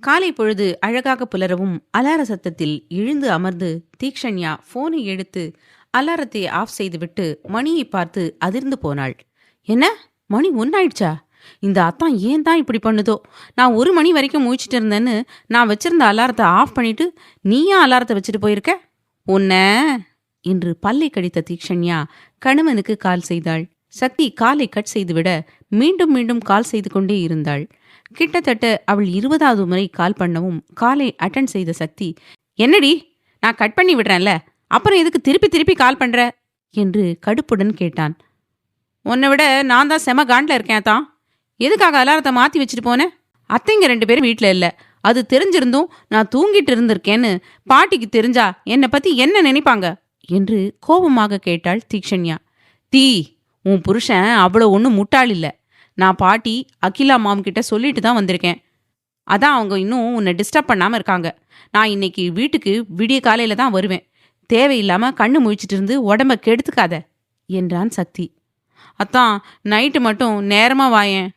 காலை பொழுது அழகாக புலரவும் அலார சத்தத்தில் எழுந்து அமர்ந்து தீக்ஷண்யா போனை எடுத்து அலாரத்தை ஆஃப் செய்துவிட்டு மணியை பார்த்து அதிர்ந்து போனாள். என்ன, மணி ஒன்னாயிடுச்சா? இந்த அத்தான் ஏன் தான் இப்படி பண்ணுதோ? நான் 1 மணி வரைக்கும் முழிச்சிட்டு இருந்தேன்னு நான் வச்சிருந்த அலாரத்தை ஆஃப் பண்ணிட்டு நீ ஏன் அலாரத்தை வச்சுட்டு போயிருக்க? உன்ன என்று பல்லை கடித்த தீக்ஷண்யா கணவனுக்கு கால் செய்தாள். சக்தி காலை கட் செய்துவிட மீண்டும் மீண்டும் கால் செய்து கொண்டே இருந்தாள். கிட்டத்தட்ட அவள் 20வது முறை கால் பண்ணவும் காலை அட்டன் செய்த சக்தி, என்னடி, நான் கட் பண்ணி விடுறேன்ல, அப்புறம் எதுக்கு திருப்பி திருப்பி கால் பண்ற என்று கடுப்புடன் கேட்டான். உன்னை விட நான் தான் செம காண்டில் இருக்கேன் தான். எதுக்காக அலாரத்தை மாற்றி வச்சுட்டு போனேன்? அத்தைங்க 2 பேரும் வீட்டில் இல்லை. அது தெரிஞ்சிருந்தும் நான் தூங்கிட்டு இருந்திருக்கேன்னு பாட்டிக்கு தெரிஞ்சா என்னை பற்றி என்ன நினைப்பாங்க என்று கோபமாக கேட்டாள் தீக்ஷண்யா. தீ, உன் புருஷன் அவ்வளோ ஒன்றும் முட்டாள் இல்லை. நான் பாட்டி அகிலா மாம் கிட்ட சொல்லிட்டு தான் வந்திருக்கேன். அதான் அவங்க இன்னும் உன்னை டிஸ்டர்ப் பண்ணாமல் இருக்காங்க. நான் இன்னைக்கு வீட்டுக்கு விடிய காலையில் தான் வருவேன். தேவையில்லாமல் கண்ணு முழிச்சிட்டு இருந்து உடம்ப கெடுத்துக்காத என்றான் சக்தி. அத்தான், நைட்டு மட்டும் நேரமாக வாயேன்.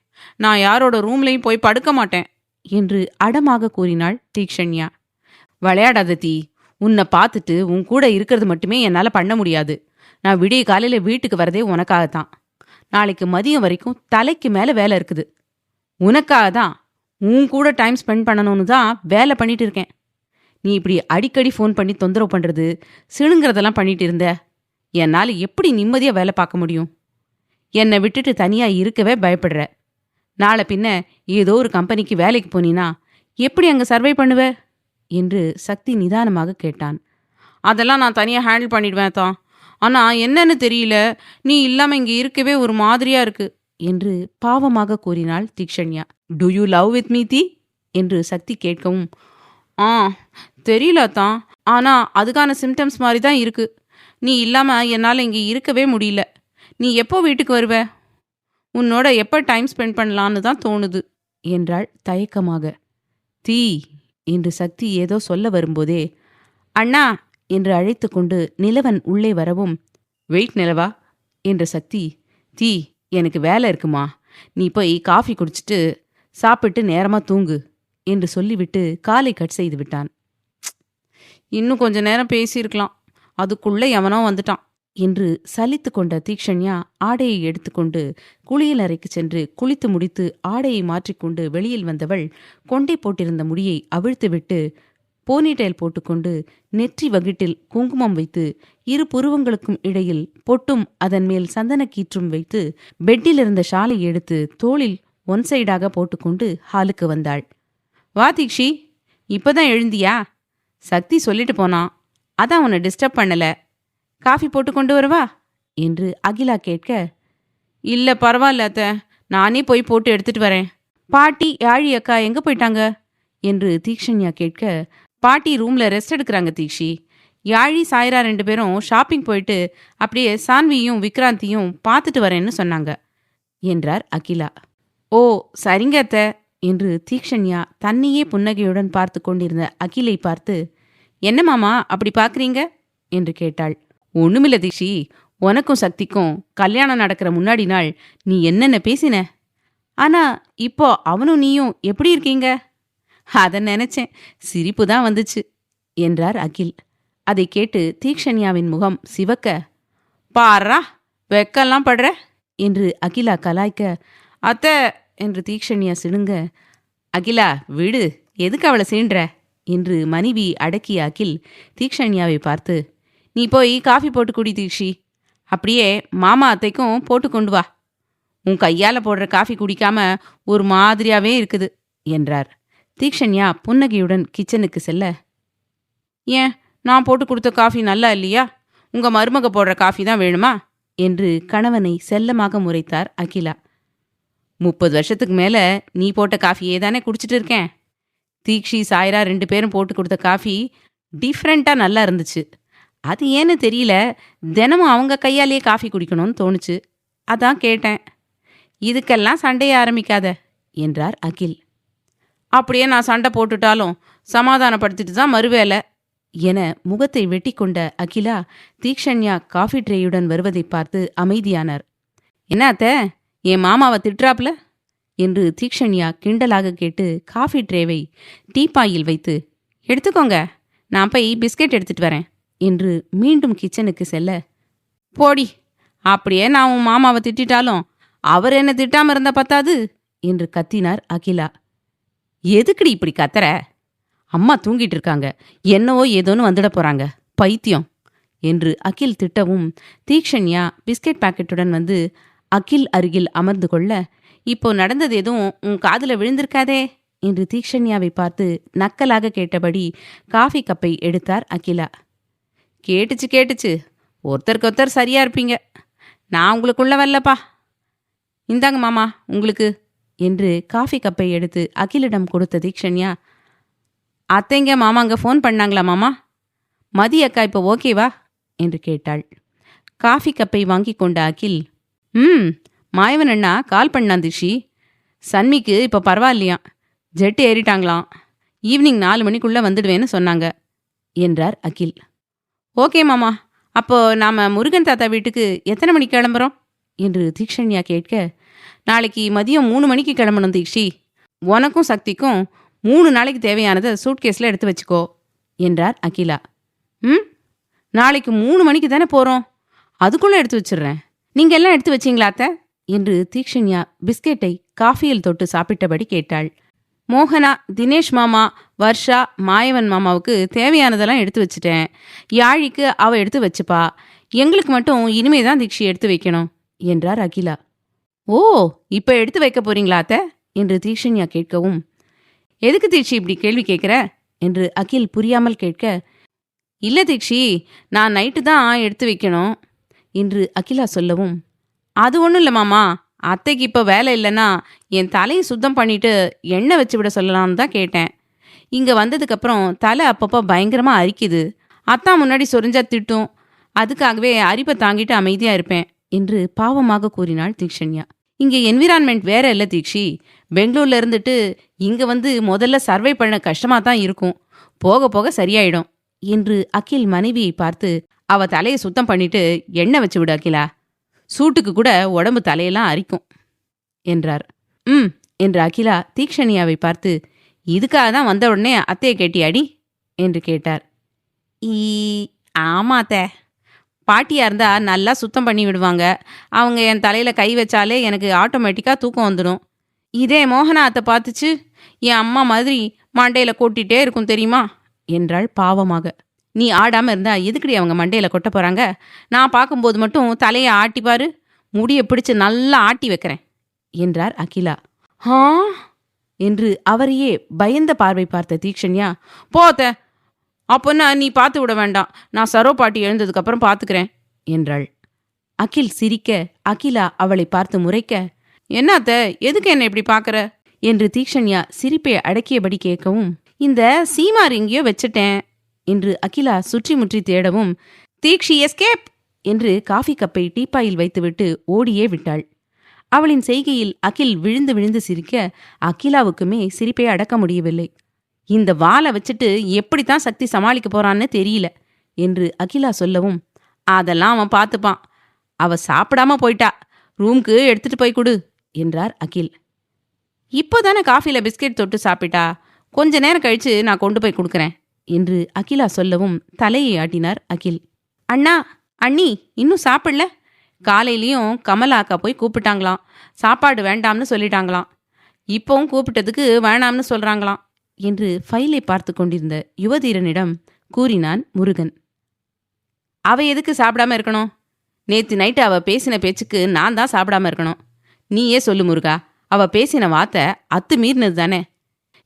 நான் யாரோட ரூம்லையும் போய் படுக்க மாட்டேன் என்று அடமாக கூறினாள் தீக்ஷண்யா. விளையாடாத தீ, உன்னை பார்த்துட்டு உன் கூட இருக்கிறது மட்டுமே என்னால் பண்ண முடியாது. நான் விடிய காலையில் வீட்டுக்கு வரதே உனக்காகத்தான். நாளைக்கு மதியம் வரைக்கும் தலைக்கு மேலே வேலை இருக்குது. உனக்காக தான், உன் கூட டைம் ஸ்பெண்ட் பண்ணணும்னு தான் வேலை பண்ணிட்டு இருக்கேன். நீ இப்படி அடிக்கடி ஃபோன் பண்ணி தொந்தரவு பண்ணுறது, சிணுங்கிறதெல்லாம் பண்ணிட்டு இருந்த என்னால் எப்படி நிம்மதியாக வேலை பார்க்க முடியும்? என்னை விட்டுட்டு தனியாக இருக்கவே பயப்படுற. நாளை பின்ன ஏதோ ஒரு கம்பெனிக்கு வேலைக்கு போனீனா எப்படி அங்கே சர்வை பண்ணுவ என்று சக்தி நிதானமாக கேட்டான். அதெல்லாம் நான் தனியாக ஹேண்டில் பண்ணிடுவேன் தான். ஆனால் என்னன்னு தெரியல, நீ இல்லாமல் இங்கே இருக்கவே ஒரு மாதிரியா இருக்கு என்று பாவமாக கூறினாள் Theekshanya. Do you love with me தீ என்று சக்தி கேட்கவும், தெரியல தான், ஆனால் அதுக்கான சிம்டம்ஸ் மாதிரி தான் இருக்கு. நீ இல்லாமல் என்னால் இங்கே இருக்கவே முடியல. நீ எப்போ வீட்டுக்கு வருவ? உன்னோட எப்போ டைம் ஸ்பெண்ட் பண்ணலான்னு தான் தோணுது என்றாள் தயக்கமாக. தீ என்று சக்தி ஏதோ சொல்ல வரும்போதே அண்ணா என்று அழைத்து கொண்டு நிலவன் உள்ளே வரவும், வெயிட் நிலவா என்ற சக்தி, தீ, எனக்கு வேலை இருக்குமா, நீ போய் காஃபி குடிச்சிட்டு சாப்பிட்டு நேரமாக தூங்கு என்று சொல்லிவிட்டு காலை கட் செய்து விட்டான். இன்னும் கொஞ்ச நேரம் பேசியிருக்கலாம், அதுக்குள்ளே எவனோ வந்துட்டான் என்று சலித்து கொண்ட தீக்ஷண்யா ஆடையை எடுத்துக்கொண்டு குளியலறைக்கு சென்று குளித்து முடித்து ஆடையை மாற்றிக்கொண்டு வெளியில் வந்தவள் கொண்டை போட்டிருந்த முடியை அவிழ்த்துவிட்டு போனிடெயில் போட்டுக்கொண்டு நெற்றி வகிட்டில் குங்குமம் வைத்து 2 புருவங்களுக்கும் இடையில் பொட்டும் அதன் மேல் சந்தனக்கீற்றும் வைத்து பெட்டில் இருந்த ஷாலை எடுத்து தோளில் ஒன் சைடாக போட்டுக்கொண்டு ஹாலுக்கு வந்தாள். வா தீக்ஷி, இப்பதான் எழுந்தியா? சக்தி சொல்லிட்டு போனான், அதான் உன்னை டிஸ்டர்ப் பண்ணல. காஃபி போட்டு கொண்டு வரவா என்று அகிலா கேட்க, இல்லை பரவாயில்ல அத்தை, நானே போய் போட்டு எடுத்துட்டு வரேன். பாட்டி யாழி அக்கா எங்கே போயிட்டாங்க என்று தீக்ஷண்யா கேட்க, பாட்டி ரூம்ல ரெஸ்ட் எடுக்கிறாங்க தீக்ஷி. யாழி சாய்ரா 2 பேரும் ஷாப்பிங் போயிட்டு அப்படியே சான்வியும் விக்ராந்தியும் பார்த்துட்டு வரேன்னு சொன்னாங்க என்றார் அகிலா. ஓ சரிங்க அத்தை என்று தீக்ஷண்யா தன்னையே புன்னகையுடன் பார்த்து கொண்டிருந்த அகிலை பார்த்து, என்ன மாமா அப்படி பார்க்குறீங்க என்று கேட்டாள். ஒண்ணுமில்ல தீக்ஷி, உனக்கும் சக்திக்கும் கல்யாணம் நடக்கிற முன்னாடி நாள் நீ என்னென்ன பேசின, ஆனா இப்போ அவனும் நீயும் எப்படி இருக்கீங்க? அதை நினைச்சேன், சிரிப்பு தான் வந்துச்சு என்றார் அகில். அதை கேட்டு தீக்ஷண்யாவின் முகம் சிவக்க, பாரா வெக்கெல்லாம் படுற என்று அகிலா கலாய்க்க, அத்தை என்று தீக்ஷண்யா சிடுங்க, அகிலா விடு, எதுக்கு அவளை சீன்ற என்று மனைவி அடக்கிய அகில் தீக்ஷண்யாவை பார்த்து, நீ போய் காஃபி போட்டு குடி தீக்ஷி, அப்படியே மாமா அத்தைக்கும் போட்டு கொண்டு வா. உன் கையால் போடுற காஃபி குடிக்காம ஒரு மாதிரியாவே இருக்குது என்றார். தீக்ஷண்யா புன்னகையுடன் கிச்சனுக்கு செல்ல, ஏன் நான் போட்டு கொடுத்த காஃபி நல்லா இல்லையா? உங்க மருமக போடுற காஃபி தான் வேணுமா என்று கணவனை செல்லமாக முறைத்தார் அகிலா. 30 வருஷத்துக்கு மேலே நீ போட்ட காஃபியே தானே குடிச்சிட்டு இருக்கேன். தீக்ஷி சாய்ரா 2 பேரும் போட்டு கொடுத்த காஃபி டிஃப்ரெண்ட்டாக நல்லா இருந்துச்சு. அது ஏன்னு தெரியல, தினமும் அவங்க கையாலேயே காஃபி குடிக்கணும்னு தோணுச்சு, அதான் கேட்டேன். இதுக்கெல்லாம் சண்டையை ஆரம்பிக்காத என்றார் அகில். அப்படியே நான் சண்டை போட்டுட்டாலும் சமாதானப்படுத்திட்டு தான் மறுவேலை என முகத்தை வெட்டி கொண்ட அகிலா தீக்ஷண்யா காஃபி ட்ரேயுடன் வருவதை பார்த்து அமைதியானார். என்ன அத்தை, என் மாமாவை திட்டுறாப்புல என்று தீக்ஷண்யா கிண்டலாக கேட்டு காஃபி ட்ரேவை டீப்பாயில் வைத்து, எடுத்துக்கோங்க, நான் போய் பிஸ்கெட் எடுத்துட்டு வரேன் என்று மீண்டும் கிச்சனுக்கு செல்ல, போடி, அப்படியே நான் உன் மாமாவை திட்டாலும் அவர் என்ன திட்டாம இருந்தா பத்தாது என்று கத்தினார் அகிலா. எதுக்குடி இப்படி கத்துற? அம்மா தூங்கிட்டு இருக்காங்க, என்னவோ ஏதோன்னு வந்துட போறாங்க, பைத்தியம் என்று அகில் திட்டவும் தீக்ஷண்யா பிஸ்கெட் பாக்கெட்டுடன் வந்து அகில் அருகில் அமர்ந்து கொள்ள, இப்போ நடந்தது எதுவும் உன் காதுல விழுந்திருக்காதே என்று தீக்ஷண்யாவை பார்த்து நக்கலாக கேட்டபடி காஃபி கப்பை எடுத்தார் அகிலா. கேட்டுச்சு கேட்டுச்சு, ஒருத்தருக்கு சரியா இருப்பீங்க, நான் உங்களுக்குள்ள வரலப்பா, இந்தாங்க மாமா உங்களுக்கு என்று காஃபி கப்பை எடுத்து அகிலிடம் கொடுத்த தீக்ஷண்யா, அத்தைங்க மாமாங்க ஃபோன் பண்ணாங்களா மாமா? மதி அக்கா இப்போ ஓகேவா என்று கேட்டாள். காஃபி கப்பை வாங்கி கொண்ட அகில், மாயவன் அண்ணா கால் பண்ணான் திஷி, சன்மிக்கு இப்போ பரவாயில்லையா, ஜெட்டு ஏறிட்டாங்களாம், ஈவினிங் 4 மணிக்குள்ளே வந்துடுவேன்னு சொன்னாங்க என்றார் அகில். ஓகே மாமா, அப்போ நாம் முருகன் தாத்தா வீட்டுக்கு எத்தனை மணிக்கு கிளம்புறோம் என்று தீக்ஷண்யா கேட்க, நாளைக்கு மதியம் 3 மணிக்கு கிளம்பணும் தீக்ஷி, உனக்கும் சக்திக்கும் 3 நாளைக்கு தேவையானதை சூட்கேஸில் எடுத்து வச்சுக்கோ என்றார் அகிலா. நாளைக்கு 3 மணிக்கு தானே போகிறோம், அதுக்குள்ளே எடுத்து வச்சிடுறேன், நீங்கள் எல்லாம் எடுத்து வச்சிங்களா அத்தை என்று தீக்ஷண்யா பிஸ்கெட்டை காஃபியில் தொட்டு சாப்பிட்டபடி கேட்டாள். மோகனா, தினேஷ் மாமா, வர்ஷா, மாயவன் மாமாவுக்கு தேவையானதெல்லாம் எடுத்து வச்சுட்டேன், யாழிக்கு அவ எடுத்து வச்சுப்பா, எங்களுக்கு மட்டும் இனிமே தான் தீக்ஷி எடுத்து வைக்கணும் என்றார் அகிலா. ஓ, இப்போ எடுத்து வைக்க போறீங்களா அத்தை என்று தீக்ஷண்யா கேட்கவும், எதுக்கு தீக்ஷி இப்படி கேள்வி கேட்குற என்று அகில் புரியாமல் கேட்க, இல்லை தீக்ஷி, நான் நைட்டு தான் எடுத்து வைக்கணும் என்று அகிலா சொல்லவும், அது ஒன்றும் இல்லை மாமா, அத்தைக்கு இப்போ வேலை இல்லைன்னா என் தலையை சுத்தம் பண்ணிட்டு எண்ணெய் வச்சு விட சொல்லலாம்னு தான் கேட்டேன், இங்கே வந்ததுக்கப்புறம் தலை அப்பப்போ பயங்கரமாக அரிக்குது, அத்தான் முன்னாடி சொரிஞ்சா திட்டும், அதுக்காகவே அரிப்பை தாங்கிட்டு அமைதியாக இருப்பேன் என்று பாவமாக கூறினாள் தீக்ஷண்யா. இங்கே என்விரான்மெண்ட் வேற இல்லை தீக்ஷி, பெங்களூர்ல இருந்துட்டு இங்கே வந்து முதல்ல சர்வை பண்ண கஷ்டமாக தான் இருக்கும், போக போக சரியாயிடும் என்று அகில் மனைவியை பார்த்து, அவ தலையை சுத்தம் பண்ணிட்டு எண்ணெய் வச்சு விடு அகிலா, சூட்டுக்கு கூட உடம்பு தலையெல்லாம் அரிக்கும் என்றார். என்று அகிலா தீக்ஷண்யாவை பார்த்து, இதுக்காக தான் வந்த உடனே அத்தையை கேட்டியாடி என்று கேட்டார். ஆமாத்தே, பாட்டியாக இருந்தால் நல்லா சுத்தம் பண்ணி விடுவாங்க, அவங்க என் தலையில் கை வச்சாலே எனக்கு ஆட்டோமேட்டிக்காக தூக்கம் வந்துடும், இதே மோகனா அத்தை பார்த்துச்சு என் அம்மா மாதிரி மண்டையில் கொட்டிகிட்டே இருக்கும் தெரியுமா என்றாள் பாவமாக. நீ ஆடாமல் இருந்தா எதுக்கடி அவங்க மண்டையில் கொட்ட போகிறாங்க, நான் பார்க்கும்போது மட்டும் தலையை ஆட்டிப்பாரு, முடியை பிடிச்சு நல்லா ஆட்டி வைக்கிறேன் என்றார் அகிலா. ஆ என்று அவரையே பயந்த பார்வை பார்த்த தீக்ஷண்யா, போத்த அப்போன்னா நீ பார்த்து விட வேண்டாம், நான் சரோ பாட்டி எழுந்ததுக்கப்புறம் பார்த்துக்கிறேன் என்றாள். அகில் சிரிக்க அகிலா அவளை பார்த்து முறைக்க, என்னாத்த எதுக்கு என்ன இப்படி பார்க்குற என்று தீக்ஷண்யா சிரிப்பை அடக்கியபடி கேட்கவும், இந்த சீமார் எங்கேயோ வச்சுட்டேன் என்று அகிலா சுற்றி முற்றி தேடவும், தீக்ஷி எஸ்கேப் என்று காஃபி கப்பை டீப்பாயில் வைத்துவிட்டு ஓடியே விட்டாள். அவளின் செய்கையில் அகில் விழுந்து விழுந்து சிரிக்க அகிலாவுக்குமே சிரிப்பை அடக்க முடியவில்லை. இந்த வாளை வச்சுட்டு எப்படித்தான் சக்தி சமாளிக்க போறான்னு தெரியல என்று அகிலா சொல்லவும், அதெல்லாம் அவன் பார்த்துப்பான், அவ சாப்பிடாம போயிட்டா, ரூம்க்கு எடுத்துட்டு போய் கொடு என்றார் அகில். இப்போதானே காஃபில பிஸ்கெட் தொட்டு சாப்பிட்டா, கொஞ்ச நேரம் கழிச்சு நான் கொண்டு போய் கொடுக்குறேன் என்று அகிலா சொல்லவும் தலையை ஆட்டினார் அகில். அண்ணா, அண்ணி இன்னும் சாப்பிடல, காலையிலையும் கமலாக்கா போய் கூப்பிட்டாங்களாம், சாப்பாடு வேண்டாம்னு சொல்லிட்டாங்களாம், இப்போவும் கூப்பிட்டதுக்கு வேணாம்னு சொல்றாங்களாம் என்று ஃபைலை பார்த்து கொண்டிருந்த யுவதீரனிடம் கூறினான் முருகன். அவ எதுக்கு சாப்பிடாம இருக்கணும், நேத்து நைட்டு அவ பேசின பேச்சுக்கு நான் தான் சாப்பிடாம இருக்கணும், நீயே சொல்லு முருகா, அவ பேசின வார்த்தை அத்து மீறினது தானே,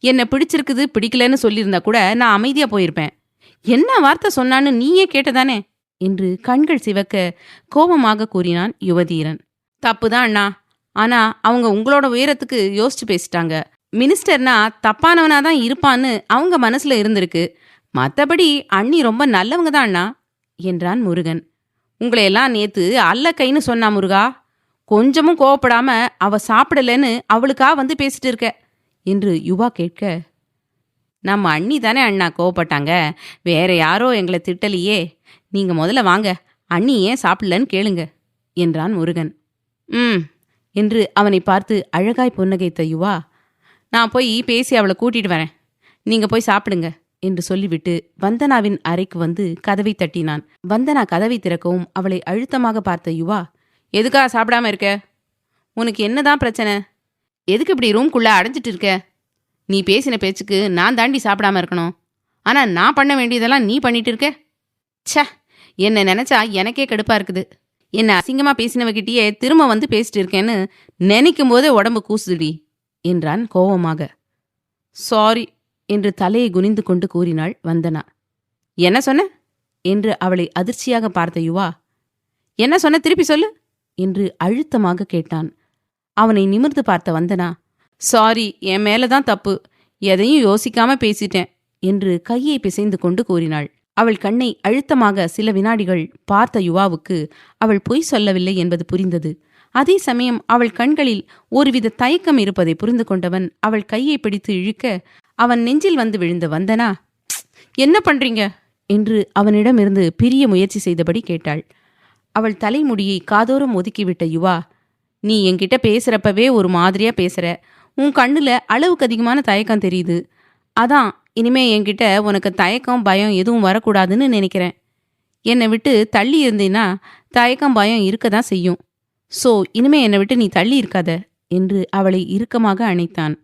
என்னை பிடிச்சிருக்குது பிடிக்கலன்னு சொல்லியிருந்தா கூட நான் அமைதியா போயிருப்பேன், என்ன வார்த்தை சொன்னான்னு நீயே கேட்டதானே என்று கண்கள் சிவக்க கோபமாக கூறினான் யுவதீரன். தப்புதான் அண்ணா, ஆனா அவங்க உங்களோட உயரத்துக்கு யோசிச்சு பேசிட்டாங்க, மினிஸ்டர்னா தப்பானவனா தான் இருப்பான்னு அவங்க மனசுல இருந்திருக்கு, மற்றபடி அண்ணி ரொம்ப நல்லவங்க தான் அண்ணா என்றான் முருகன். உங்களையெல்லாம் நேத்து அல்ல கைன்னு சொன்னா முருகா, கொஞ்சமும் கோவப்படாம அவ சாப்பிடலன்னு அவளுக்கா வந்து பேசிட்டு இருக்க என்று யுவா கேட்க, நம்ம அண்ணி தானே அண்ணா கோவப்பட்டாங்க, வேற யாரோ எங்களை திட்டலையே, நீங்க முதல்ல வாங்க, அண்ணி ஏன் சாப்பிடலன்னு கேளுங்க என்றான் முருகன். என்று அவனை பார்த்து அழகாய் புன்னகைத்த யுவா, நான் போய் பேசி அவளை கூட்டிட்டு வரேன், நீங்க போய் சாப்பிடுங்க என்று சொல்லிவிட்டு வந்தனாவின் அறைக்கு வந்து கதவை தட்டினான். வந்தனா கதவை திறக்கவும் அவளை அழுத்தமாக பார்த்த யுவா, எதுக்கா சாப்பிடாம இருக்க? உனக்கு என்னதான் பிரச்சனை? எதுக்கு இப்படி ரூம்குள்ள அடைஞ்சிட்டு இருக்க? நீ பேசின பேச்சுக்கு நான் தாண்டி சாப்பிடாம இருக்கணும். ஆனா நான் பண்ண வேண்டியதெல்லாம் நீ பண்ணிட்டு இருக்க. ச்சே, என்னை நினைச்சா எனக்கே கடுப்பா இருக்குது. என்ன அசிங்கமா பேசினவகிட்டயே திரும்ப வந்து பேசிட்டு இருக்கேன்னு நினைக்கும் போதே உடம்பு கூசுதுடி என்றான் கோவமாக. சாரி என்று தலையை குனிந்து கொண்டு கூறினாள் வந்தனா. என்ன சொன்ன என்று அவளை அதிர்ச்சியாக பார்த்த யுவா, என்ன சொன்ன திருப்பி சொல்லு என்று அழுத்தமாக கேட்டான். அவனை நிமிர்ந்து பார்த்த வந்தனா, சாரி, என் மேலதான் தப்பு, எதையும் யோசிக்காம பேசிட்டேன் என்று கையை பிசைந்து கொண்டு கூறினாள். அவள் கண்ணை அழுத்தமாக சில வினாடிகள் பார்த்த யுவாவுக்கு அவள் பொய் சொல்லவில்லை என்பது புரிந்தது. அதே சமயம் அவள் கண்களில் ஒருவித தயக்கம் இருப்பதை புரிந்து கொண்டவன் அவள் கையை பிடித்து இழுக்க அவன் நெஞ்சில் வந்து விழுந்த வந்தனா, என்ன பண்றீங்க என்று அவனிடமிருந்து பிரிய முயற்சி செய்தபடி கேட்டாள். அவள் தலைமுடியை காதோரம் ஒதுக்கிவிட்ட யுவா, நீ என்கிட்ட பேசுறப்பவே ஒரு மாதிரியா பேசுற, உன் கண்ணுல அளவுக்கு அதிகமான தயக்கம் தெரியுது. அதான் இனிமே என்கிட்ட உனக்கு தயக்கம் பயம் எதுவும் வரக்கூடாதுன்னு நினைக்கிறேன். என்னை விட்டு தள்ளி இருந்தீன்னா தயக்கம் பயம் இருக்க தான் செய்யும். சோ இனிமே என்னை விட்டு நீ தள்ளி இருக்காத என்று அவளை இறுக்கமாக அணைத்தான்.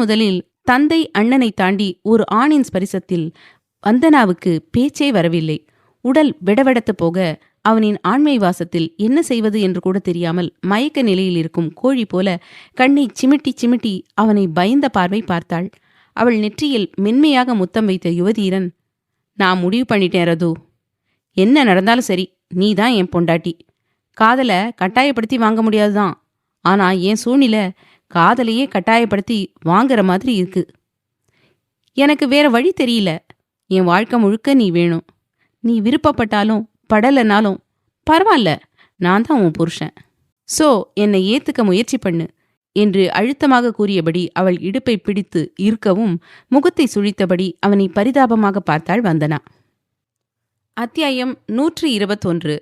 முதலில் தந்தை அண்ணனை தாண்டி ஒரு ஆணின் ஸ்பரிசத்தில் வந்தனாவுக்கு பேச்சே வரவில்லை. உடல் வெடவெடத்து போக அவனின் ஆண்மை வாசத்தில் என்ன செய்வது என்று கூட தெரியாமல் மயக்க நிலையில் இருக்கும் கோழி போல கண்ணை சிமிட்டி சிமிட்டி அவனை பயந்த பார்வை பார்த்தாள். அவள் நெற்றியில் மென்மையாக முத்தம் வைத்த யுவதீரன், நான் முடிவு பண்ணிட்டேன் ரது, என்ன நடந்தாலும் சரி, நீ தான் என் பொண்டாட்டி. காதலை கட்டாயப்படுத்தி வாங்க முடியாதுதான், ஆனா என் சூழ்நிலை காதலையே கட்டாயப்படுத்தி வாங்குற மாதிரி இருக்கு. எனக்கு வேற வழி தெரியல. என் வாழ்க்கை முழுக்க நீ வேணும். நீ விருப்பப்பட்டாலும் படலைனாலும் பரவாயில்ல, நான் தான் உன் புருஷன். சோ என்னை ஏத்துக்க முயற்சி பண்ணு என்று அழுத்தமாக கூறியபடி அவள் இடுப்பை பிடித்து இருக்கவும் முகத்தை சுழித்தபடி அவனை பரிதாபமாக பார்த்தாள் வந்தனா. அத்தியாயம் 121.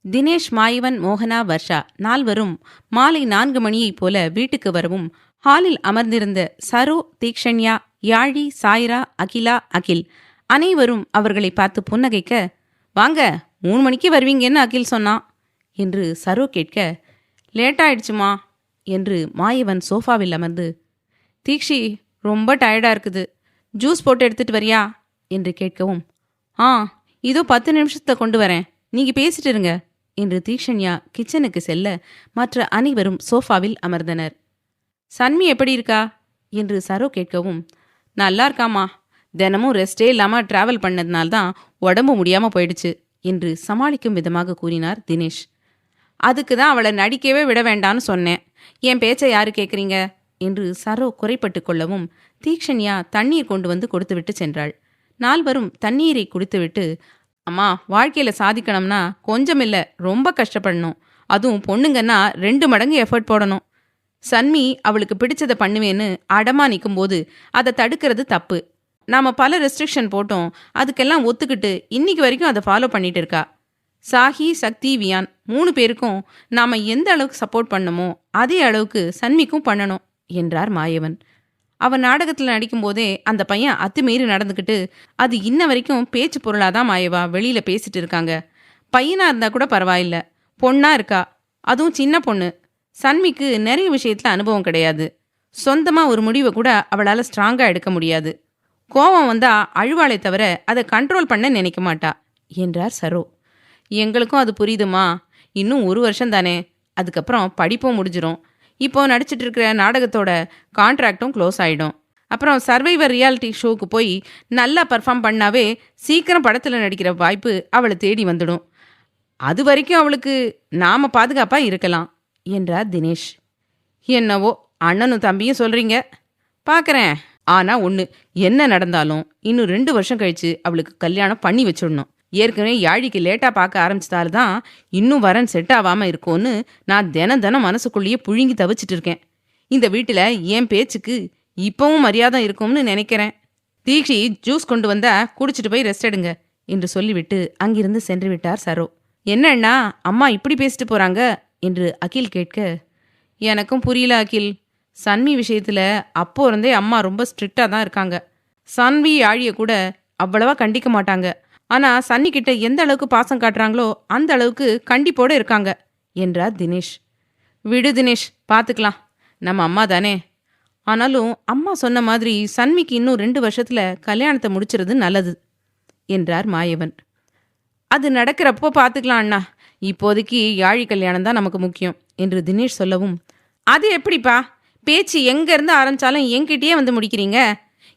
தினேஷ், மாயவன், மோகனா, வர்ஷா நால்வரும் மாலை 4 மணியைப் போல வீட்டுக்கு வரவும் ஹாலில் அமர்ந்திருந்த சரோ, தீக்ஷண்யா, யாழி, சாய்ரா, அகிலா, அகில் அனைவரும் அவர்களை பார்த்து புன்னகைக்க, வாங்க 3 மணிக்கு வருவீங்கன்னு அகில் சொன்னான் என்று சரோ கேட்க, லேட்டாயிடுச்சுமா என்று மாயவன் சோஃபாவில் அமர்ந்து, தீக்ஷி ரொம்ப டயர்டா இருக்குது, ஜூஸ் போட்டு எடுத்துட்டு வரியா என்று கேட்கவும், இதோ 10 நிமிஷத்தை கொண்டு வரேன், நீங்க பேசிட்டு இருங்க என்று தீக்ஷண்யா கிச்சனுக்கு செல்ல மற்ற அனைவரும் சோஃபாவில் அமர்ந்தனர். சன்மி எப்படி இருக்கா என்று சரோ கேட்கவும், நல்லா இருக்காமா, தினமும் ரெஸ்டே இல்லாம டிராவல் பண்ணதுனால்தான் உடம்பு முடியாம போயிடுச்சு என்று சமாளிக்கும் விதமாக கூறினார் தினேஷ். அதுக்கு தான் அவளை நடிக்கவே விட வேண்டான்னு சொன்னேன், என் பேச்சை யாரு கேட்குறீங்க என்று சரோ குறைப்பட்டு கொள்ளவும் தீக்ஷண்யா தண்ணீர் கொண்டு வந்து கொடுத்துவிட்டு சென்றாள். நால்வரும் தண்ணீரை குடித்துவிட்டு, அம்மா, வாழ்க்கையில சாதிக்கணும்னா கொஞ்சமில்ல ரொம்ப கஷ்டப்படணும், அதுவும் பொண்ணுங்கன்னா 2 மடங்கு எஃபர்ட் போடணும். சன்மி அவளுக்கு பிடிச்சதை பண்ணுவேன்னு அடமா நிற்கும்போது அதை தடுக்கிறது தப்பு. நாம பல ரெஸ்ட்ரிக்ஷன் போட்டோம், அதுக்கெல்லாம் ஒத்துக்கிட்டு இன்னைக்கு வரைக்கும் அதை ஃபாலோ பண்ணிட்டு இருக்கா. சாஹி, சக்தி, வியான் 3 பேருக்கும் நாம எந்த அளவுக்கு சப்போர்ட் பண்ணமோ அதே அளவுக்கு சன்மிக்கும் பண்ணணும் என்றார் மாயவன். அவன் நாடகத்தில் நடிக்கும்போதே அந்த பையன் அத்துமீறி நடந்துக்கிட்டு அது இன்ன வரைக்கும் பேச்சு பொருளாதான் மாயவா வெளியில பேசிட்டு இருக்காங்க. பையனா இருந்தா கூட பரவாயில்ல, பொண்ணா இருக்கா, அதுவும் சின்ன பொண்ணு. சன்மிக்கு நிறைய விஷயத்துல அனுபவம் கிடையாது, சொந்தமா ஒரு முடிவை கூட அவளால ஸ்ட்ராங்கா எடுக்க முடியாது. கோவம் வந்தா அழுவாளை தவிர அதை கண்ட்ரோல் பண்ண நினைக்க மாட்டா என்றார் சரோ. எங்களுக்கும் அது புரியுதுமா, இன்னும் 1 வருஷம் தானே, அதுக்கப்புறம் படிப்பும் முடிஞ்சிரும். இப்போ நடிச்சிட்டு இருக்கிற நாடகத்தோட கான்ட்ராக்டும் க்ளோஸ் ஆயிடும். அப்புறம் சர்வைவர் ரியாலிட்டி ஷோக்கு போய் நல்லா பர்ஃபார்ம் பண்ணாவே சீக்கிரம் படத்தில் நடிக்கிற வாய்ப்பு அவளை தேடி வந்துடும். அது வரைக்கும் அவளுக்கு நாம பாதுகாப்பா இருக்கலாம் என்றார் தினேஷ். என்னவோ அண்ணனும் தம்பியும் சொல்றீங்க, பார்க்கறேன். ஆனா ஒன்று, என்ன நடந்தாலும் இன்னும் 2 வருஷம் கழிச்சு அவளுக்கு கல்யாணம் பண்ணி வச்சிடணும். ஏற்கனவே யாழிக்கு லேட்டா பார்க்க ஆரம்பிச்சதால்தான் இன்னும் வரன் செட் ஆகாம இருக்கும்னு நான் தினம் மனசுக்குள்ளேயே புழுங்கி தவிச்சிட்டு இருக்கேன். இந்த வீட்டுல என் பேச்சுக்கு இப்பவும் மரியாதை இருக்கும்னு நினைக்கிறேன். தீக்ஷி ஜூஸ் கொண்டு வந்தா குடிச்சிட்டு போய் ரெஸ்ட் எடுங்க என்று சொல்லிவிட்டு அங்கிருந்து சென்று விட்டார் சரோ. என்னன்னா அம்மா இப்படி பேசிட்டு போறாங்க என்று அகில் கேட்க, எனக்கும் புரியல அகில். சன்வி விஷயத்துல அப்போ இருந்தே அம்மா ரொம்ப ஸ்ட்ரிக்டா தான் இருக்காங்க. சன்வி யாழிய கூட அவ்வளவா கண்டிக்க மாட்டாங்க. ஆனா சன்னி கிட்ட எந்த அளவுக்கு பாசம் காட்டுறாங்களோ அந்த அளவுக்கு கண்டிப்போட இருக்காங்க என்றார் தினேஷ். விடு தினேஷ், பார்த்துக்கலாம். நம்ம அம்மா தானே. ஆனாலும் அம்மா சொன்ன மாதிரி சன்விக்கு இன்னும் 2 வருஷத்துல கல்யாணத்தை முடிச்சிருது நல்லது என்றார் மாயவன். அது நடக்கிறப்போ பார்த்துக்கலாம் அண்ணா. இப்போதைக்கு யாழி கல்யாணம் தான் நமக்கு முக்கியம் என்று தினேஷ் சொல்லவும், அது எப்படிப்பா? பேச்சு எங்க இருந்து ஆரம்பிச்சாலும் என்கிட்டயே வந்து முடிக்கிறீங்க.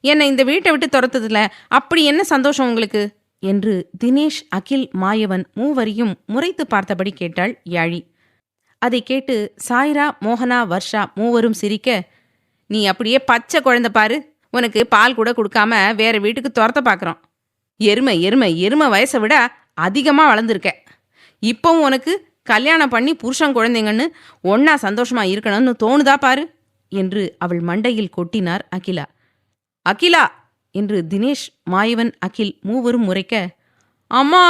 என்னை இந்த வீட்டை விட்டு துரத்ததுல அப்படி என்ன சந்தோஷம் உங்களுக்கு என்று தினேஷ், அகில், மாயவன் மூவரையும் முறைத்து பார்த்தபடி கேட்டாள் யாழி. அதை கேட்டு சாய்ரா, மோகனா, வர்ஷா மூவரும் சிரிக்க, நீ அப்படியே பச்சை குழந்தை பாரு. உனக்கு பால் கூட கொடுக்காம வேற வீட்டுக்கு துரத்த பார்க்குறோம். எருமை எருமை எருமை வயசை விட அதிகமாக வளர்ந்துருக்க. இப்போவும் உனக்கு கல்யாணம் பண்ணி புருஷன் குழந்தைங்கன்னு ஒன்னா சந்தோஷமா இருக்கணும்னு தோணுதா பாரு என்று அவள் மண்டையில் கொட்டினார் அகிலா. அகிலா என்று தினேஷ், மாயவன், அகில் மூவரும் முறைக்க, அம்மா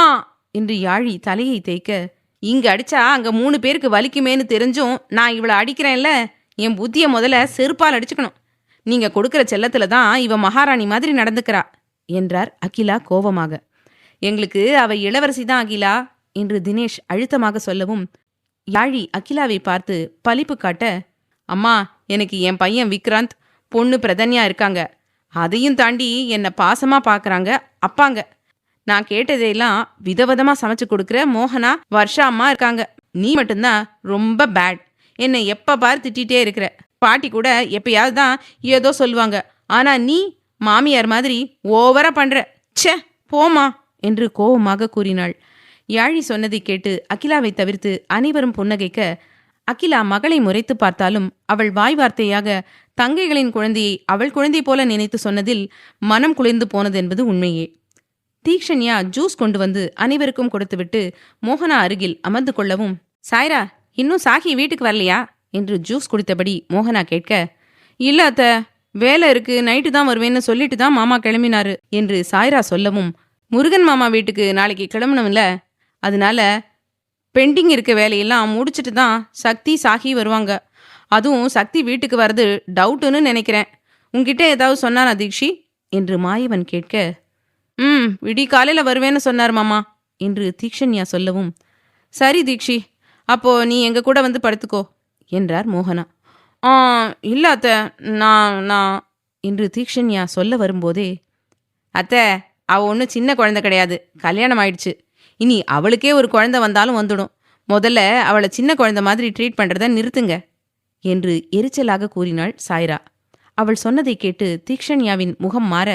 என்று யாழி தலையை தேய்க்க, இங்க அடிச்சா அங்க 3 பேருக்கு வலிக்குமேன்னு தெரிஞ்சும் நான் இவளை அடிக்கிறேன்ல, என் புத்திய முதல்ல செருப்பால் அடிச்சுக்கணும். நீங்க கொடுக்கிற செல்லத்துல தான் இவ மகாராணி மாதிரி நடந்துக்கிறா என்றார் அகிலா கோபமாக. எங்களுக்கு அவ இளவரசி தான் அகிலா என்று தினேஷ் அழுத்தமாக சொல்லவும், யாழி அகிலாவை பார்த்து பலிப்பு காட்ட, அம்மா எனக்கு என் பையன் விக்ராந்த், பொண்ணு பிரதன்யா இருக்காங்க. அதையும் தாண்டி என்னை பாசமா பார்க்கறாங்க அப்பாங்க. நான் கேட்டதையெல்லாம் விதவிதமா சமைச்சு கொடுக்குற மோகனா, வர்ஷா அம்மா இருக்காங்க. நீ மட்டும்தான் ரொம்ப பேட். என்னை எப்ப பாரு திட்டிகிட்டே இருக்கிற. பாட்டி கூட எப்பயாவது தான் ஏதோ சொல்லுவாங்க. ஆனா நீ மாமியார் மாதிரி ஓவரா பண்ற. ச்சே போமா என்று கோபமாக கூறினாள். யாழி சொன்னதை கேட்டு அகிலாவை தவிர்த்து அனைவரும் புன்னகைக்க, அகிலா மகளை முறைத்து பார்த்தாலும் அவள் வாய் வார்த்தையாக தங்கைகளின் குழந்தையை அவள் குழந்தை போல நினைத்து சொன்னதில் மனம் குளிர்ந்து போனது என்பது உண்மையே. தீக்ஷண்யா ஜூஸ் கொண்டு வந்து அனைவருக்கும் கொடுத்துவிட்டு மோகனா அருகில் அமர்ந்து கொள்ளவும், சாய்ரா இன்னும் சாகி வீட்டுக்கு வரலையா என்று ஜூஸ் குடித்தபடி மோகனா கேட்க, இல்ல அத்த, வேலை இருக்கு, நைட்டு தான் வருவேன்னு சொல்லிட்டு தான் மாமா கிளம்பினாரு என்று சாய்ரா சொல்லவும், முருகன் மாமா வீட்டுக்கு நாளைக்கு கிளம்பணும்ல, அதனால பெண்டிங் இருக்க வேலையெல்லாம் முடிச்சுட்டு தான் சக்தி சாகி வருவாங்க. அதுவும் சக்தி வீட்டுக்கு வர்றது டவுட்டுன்னு நினைக்கிறேன். உங்ககிட்ட ஏதாவது சொன்னானா தீக்ஷி என்று மாயவன் கேட்க, விடி காலையில் வருவேன்னு சொன்னார் மாமா என்று தீக்ஷண்யா சொல்லவும், சரி தீக்ஷி, அப்போ நீ எங்க கூட வந்து படுத்துக்கோ என்றார் மோகனா. இல்ல அத்த, நான் என்று தீக்ஷண்யா சொல்ல வரும்போதே, அத்தை அவ ஒன்றும் சின்ன குழந்தை கிடையாது, கல்யாணம் ஆயிடுச்சு. இனி அவளுக்கே ஒரு குழந்தை வந்தாலும் வந்துடும். முதல்ல அவளை சின்ன குழந்தை மாதிரி ட்ரீட் பண்றத நிறுத்துங்க என்று எரிச்சலாக கூறினாள் சாய்ரா. அவள் சொன்னதை கேட்டு தீக்ஷண்யாவின் முகம் மாற,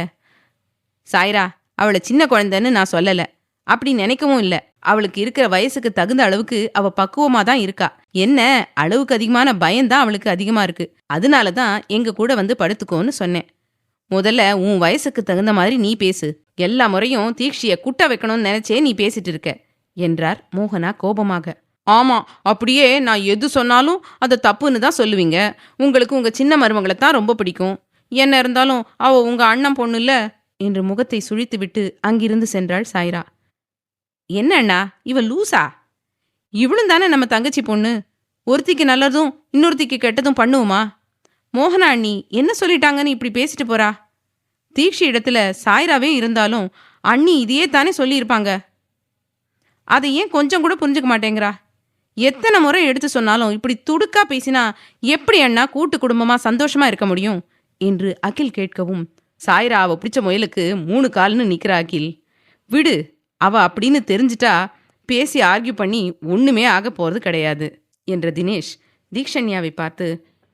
சாய்ரா அவளை சின்ன குழந்தைன்னு நான் சொல்லல, அப்படி நினைக்கவும் இல்லை. அவளுக்கு இருக்கிற வயசுக்கு தகுந்த அளவுக்கு அவ பக்குவமா தான் இருக்கா. என்ன அளவுக்கு அதிகமான பயம்தான் அவளுக்கு அதிகமா இருக்கு. அதனால தான் எங்க கூட வந்து படுத்துக்கோன்னு சொன்னேன். முதல்ல உன் வயசுக்கு தகுந்த மாதிரி நீ பேசு. எல்லா முறையும் தீக்ஷிய குட்ட வைக்கணும்னு நினைச்சே நீ பேசிட்டு இருக்க என்றார் மோகனா கோபமாக. ஆமா, அப்படியே நான் எது சொன்னாலும் அதை தப்புன்னு தான் சொல்லுவீங்க. உங்களுக்கு உங்க சின்ன மருமகளை தான் ரொம்ப பிடிக்கும். என்ன இருந்தாலும் அவ உங்க அண்ணன் பொண்ணு இல்ல என்று முகத்தை சுழித்துவிட்டு அங்கிருந்து சென்றாள் சாய்ரா. என்ன அண்ணா, இவ லூசா? இவளும் தானே நம்ம தங்கச்சி பொண்ணு. ஒருத்திக்கு நல்லதும் இன்னொருத்திக்கு கெட்டதும் பண்ணுவோமா? மோகனா அண்ணி என்ன சொல்லிட்டாங்கன்னு இப்படி பேசிட்டு போறா? தீக்ஷி இடத்துல சாய்ராவே இருந்தாலும் அண்ணி இதையே தானே சொல்லியிருப்பாங்க. அதை ஏன் கொஞ்சம் கூட புரிஞ்சுக்க மாட்டேங்கிறா? எத்தனை முறை எடுத்து சொன்னாலும் இப்படி துடுக்கா பேசினா எப்படி அண்ணா கூட்டு குடும்பமா சந்தோஷமா இருக்க முடியும் என்று அகில் கேட்கவும், சாய்ரா அவ பிடிச்ச முயலுக்கு 3 கால்னு நிக்கிறா அகில். விடு, அவ அப்படின்னு தெரிஞ்சிட்டா பேசி ஆர்கியூ பண்ணி ஒண்ணுமே ஆக போறது கிடையாது என்ற தினேஷ் தீக்ஷண்யாவை பார்த்து,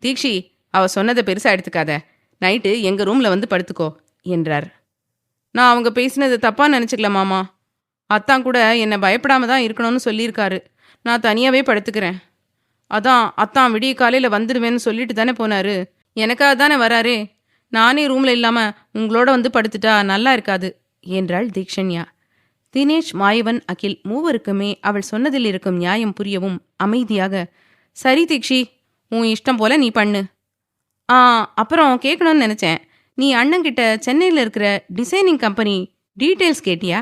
தீக்ஷி அவ சொன்னதை பெருசா எடுத்துக்காத, நைட்டு எங்க ரூம்ல வந்து படுத்துக்கோ என்றார். நான் அவங்க பேசினது தப்பா நினைச்சுக்கல மாமா. அத்தான் கூட என்னை பயப்படாம தான் இருக்கணும்னு சொல்லியிருக்காரு. நான் தனியாவே படுத்துக்கிறேன். அதான் அத்தான் விடிய காலையில் வந்துடுவேன்னு சொல்லிட்டு தானே போனாரு. எனக்காக தானே வராரே. நானே ரூம்ல இல்லாம உங்களோட வந்து படுத்துட்டா நல்லா இருக்காது என்றாள் தீக்ஷண்யா. தினேஷ், மாயவன், அகில் மூவருக்குமே அவள் சொன்னதில் இருக்கும் நியாயம் புரியவும் அமைதியாக, சரி தீக்ஷி, உன் இஷ்டம் போல நீ பண்ணு. அப்புறம் கேட்கணும்னு நினைச்சேன், நீ அண்ணங்கிட்ட சென்னையில் இருக்கிற டிசைனிங் கம்பெனி டீட்டெயில்ஸ் கேட்டியா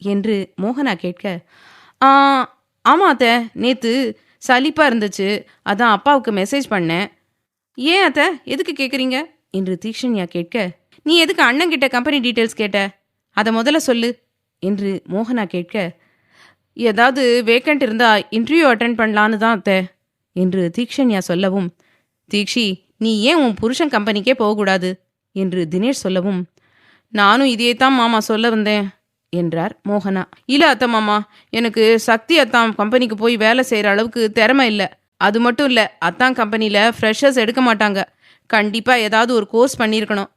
என்று மோகனா கேட்க, ஆமா அத்தை, நேத்து சலிப்பா இருந்துச்சு. அதான் அப்பாவுக்கு மெசேஜ் பண்ணேன். ஏன் அத்த, எதுக்கு கேட்குறீங்க என்று தீக்ஷண்யா கேட்க, நீ எதுக்கு அண்ணங்கிட்ட கம்பெனி டீட்டெயில்ஸ் கேட்ட? அதை முதல்ல சொல்லு என்று மோகனா கேட்க, ஏதாவது வேக்கண்ட் இருந்தா இன்டர்வியூ அட்டென்ட் பண்ணலான்னு தான் அத்த என்று தீக்ஷண்யா சொல்லவும், தீக்ஷி, நீ ஏன் உன் புருஷன் கம்பெனிக்கே போகக்கூடாது என்று தினேஷ் சொல்லவும், நானும் இதையே தான் மாமா சொல்ல வந்தேன் என்றார் மோகனா. இல்ல அத்த மாமா, எனக்கு சக்தி அத்தான் கம்பெனிக்கு போய் வேலை செய்கிற அளவுக்கு திறமை இல்லை. அது மட்டும் இல்லை, அத்தான் கம்பெனியில் ஃப்ரெஷர்ஸ் எடுக்க மாட்டாங்க. கண்டிப்பாக ஏதாவது ஒரு கோர்ஸ் பண்ணியிருக்கணும்.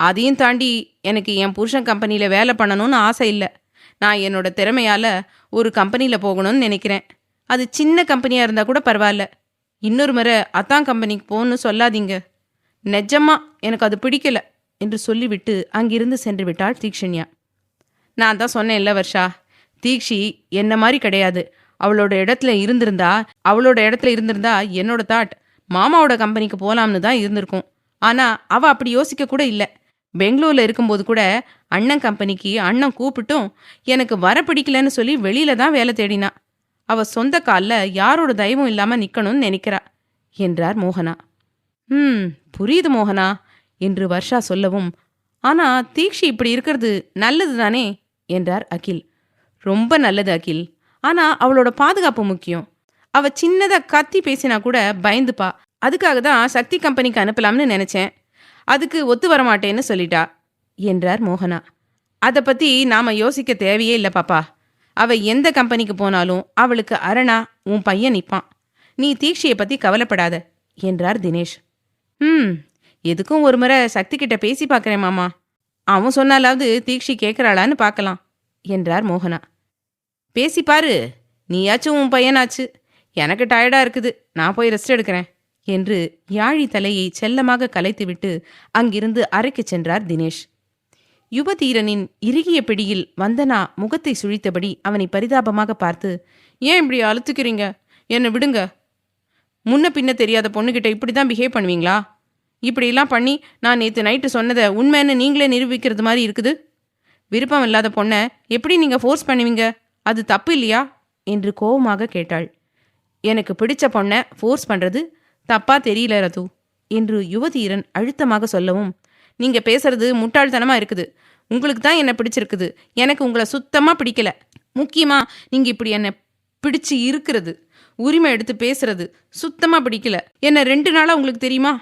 அதையும் தாண்டி எனக்கு என் புருஷன் கம்பெனியில் வேலை பண்ணணும்னு ஆசை இல்லை. நான் என்னோட திறமையால் ஒரு கம்பெனியில் போகணும்னு நினைக்கிறேன். அது சின்ன கம்பெனியாக இருந்தால் கூட பரவாயில்ல. இன்னொரு முறை அத்தான் கம்பெனிக்கு போகணுன்னு சொல்லாதீங்க. நிஜமா எனக்கு அது பிடிக்கல என்று சொல்லிவிட்டு அங்கிருந்து சென்று விட்டாள் தீக்ஷண்யா. நான் தான் சொன்னேன்ல வர்ஷா, தீக்ஷி என்ன மாதிரி கிடையாது. அவளோட இடத்துல இருந்திருந்தா என்னோட தாட் மாமாவோட கம்பெனிக்கு போகலாம்னு தான் இருந்திருக்கும். ஆனால் அவள் அப்படி யோசிக்க கூட இல்லை. பெங்களூரில் இருக்கும்போது கூட அண்ணன் கம்பெனிக்கு அண்ணன் கூப்பிட்டும் எனக்கு வர பிடிக்கலன்னு சொல்லி வெளியில தான் வேலை தேடினா. அவள் சொந்த காலில் யாரோட தயவும் இல்லாமல் நிற்கணும்னு நினைக்கிறா என்றார் மோகனா. புரியுது மோகனா என்று வர்ஷா சொல்லவும், ஆனால் தீக்ஷி இப்படி இருக்கிறது நல்லது தானே என்றார் அகில். ரொம்ப நல்லது அகில். ஆனால் அவளோட பாதுகாப்பு முக்கியம். அவள் சின்னதாக கத்தி பேசினா கூட பயந்துப்பா. அதுக்காக தான் சக்தி கம்பெனிக்கு அனுப்பலாம்னு நினச்சேன். அதுக்கு ஒத்து வரமாட்டேன்னு சொல்லிட்டா என்றார் மோகனா. அதை பற்றி நாம் யோசிக்க தேவையே இல்லை பாப்பா. அவள் எந்த கம்பெனிக்கு போனாலும் அவளுக்கு அரணா உன் பையன் நிற்பான். நீ தீக்ஷியை பற்றி கவலைப்படாத என்றார் தினேஷ். எதுக்கும் ஒரு முறை சக்தி கிட்ட பேசி பார்க்குறேன் மாமா. அவன் சொன்னாலாவது தீக்ஷி கேட்குறாளான்னு பார்க்கலாம் என்றார் மோகனா. பேசிப்பாரு, நீயாச்சும் உன் பையனாச்சு. எனக்கு டயர்டாக இருக்குது, நான் போய் ரெஸ்ட் எடுக்கிறேன் என்று யாழி தலையை செல்லமாக கலைத்துவிட்டு அங்கிருந்து அறைக்கு சென்றார் தினேஷ். யுவதீரனின் இறுகிய பிடியில் வந்தனா முகத்தை சுழித்தபடி அவனை பரிதாபமாக பார்த்து, ஏன் இப்படி அழுத்துக்கிறீங்க? என்னை விடுங்க. முன்ன பின்ன தெரியாத பொண்ணுகிட்ட இப்படி தான் பிஹேவ் பண்ணுவீங்களா? இப்படிலாம் பண்ணி நான் நேற்று நைட்டு சொன்னதை உண்மைன்னு நீங்களே நிரூபிக்கிறது மாதிரி இருக்குது. விருப்பம் இல்லாத பொண்ணை எப்படி நீங்கள் ஃபோர்ஸ் பண்ணுவீங்க? அது தப்பு இல்லையா என்று கோபமாக கேட்டாள். எனக்கு பிடிச்ச பொண்ணை ஃபோர்ஸ் பண்ணுறது தப்பா தெரியல ரது என்று யுவதீரன் அழுத்தமாக சொல்லவும், நீங்கள் பேசுறது முட்டாள்தனமாக இருக்குது. உங்களுக்கு தான் என்னை பிடிச்சிருக்குது, எனக்கு உங்களை சுத்தமாக பிடிக்கல. முக்கியமாக நீங்கள் இப்படி என்னை பிடிச்சி இருக்கிறது, உரிமை எடுத்து பேசுறது சுத்தமாக பிடிக்கல. என்னை 2 நாளாக உங்களுக்கு தெரியுமா?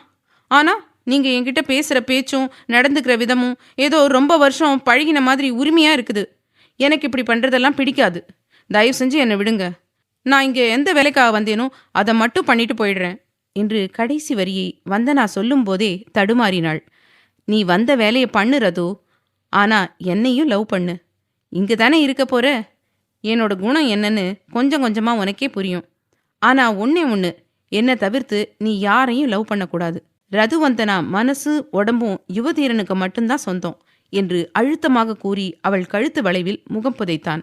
ஆனால் நீங்கள் என்கிட்ட பேசுகிற பேச்சும் நடந்துக்கிற விதமும் ஏதோ ரொம்ப வருஷம் பழகின மாதிரி உரிமையாக இருக்குது. எனக்கு இப்படி பண்ணுறதெல்லாம் பிடிக்காது. தயவு செஞ்சு என்னை விடுங்க. நான் இங்கே எந்த வேலைக்காக வந்தேனோ அதை மட்டும் பண்ணிட்டு போயிடுறேன் என்று கடைசி வரியை வந்தனா சொல்லும் போதே தடுமாறினாள். நீ வந்த வேலையை பண்ணு ரது, ஆனால் என்னையும் லவ் பண்ணு. இங்கே தானே இருக்க போற. என்னோட குணம் என்னன்னு கொஞ்சம் கொஞ்சமாக உனக்கே புரியும். ஆனால் ஒன்று, என்னை தவிர்த்து நீ யாரையும் லவ் பண்ணக்கூடாது. ரதுவந்தனா மனசு உடம்பும் யுவதீரனுக்கு மட்டும்தான் சொந்தம் என்று அழுத்தமாக கூறி அவள் கழுத்து வளைவில் முகம் புதைத்தான்.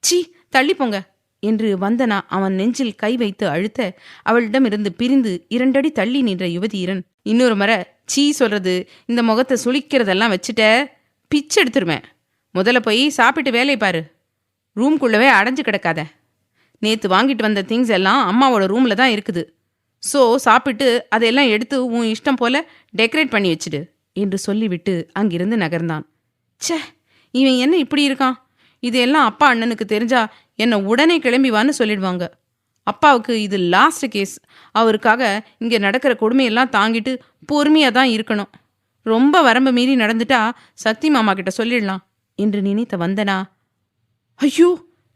சீ, தள்ளிப்போங்க என்று வந்தனா அவன் நெஞ்சில் கை வைத்து அழுத்த அவளிடமிருந்து பிரிந்து 2 அடி தள்ளி நின்ற யுவதீரன், இன்னொரு முறை சீ சொல்றது, இந்த முகத்தை சுளிக்கிறதெல்லாம் வச்சுட்ட பிச்சு எடுத்துருவேன். முதல்ல போய் சாப்பிட்டு வேலையை பாரு. ரூம்குள்ளவே அடைஞ்சு கிடக்காத. நேற்று வாங்கிட்டு வந்த திங்ஸ் எல்லாம் அம்மாவோட ரூமில் தான் இருக்குது. ஸோ சாப்பிட்டு அதையெல்லாம் எடுத்து உன் இஷ்டம் போல டெக்கரேட் பண்ணி வச்சுடு என்று சொல்லிவிட்டு அங்கிருந்து நகர்ந்தான். ச்சே, இவன் என்ன இப்படி இருக்கான்? இதெல்லாம் அப்பா அண்ணனுக்கு தெரிஞ்சா என்னை உடனே கிளம்பிவான்னு சொல்லிடுவாங்க. அப்பாவுக்கு இது லாஸ்ட் கேஸ். அவருக்காக இங்கே நடக்கிற கொடுமையெல்லாம் தாங்கிட்டு பொறுமையாக தான் இருக்கணும். ரொம்ப வரம்பு மீறி நடந்துட்டா சக்தி மாமா கிட்ட சொல்லிடலாம் என்று நினைத்த வந்தனா, ஐயோ,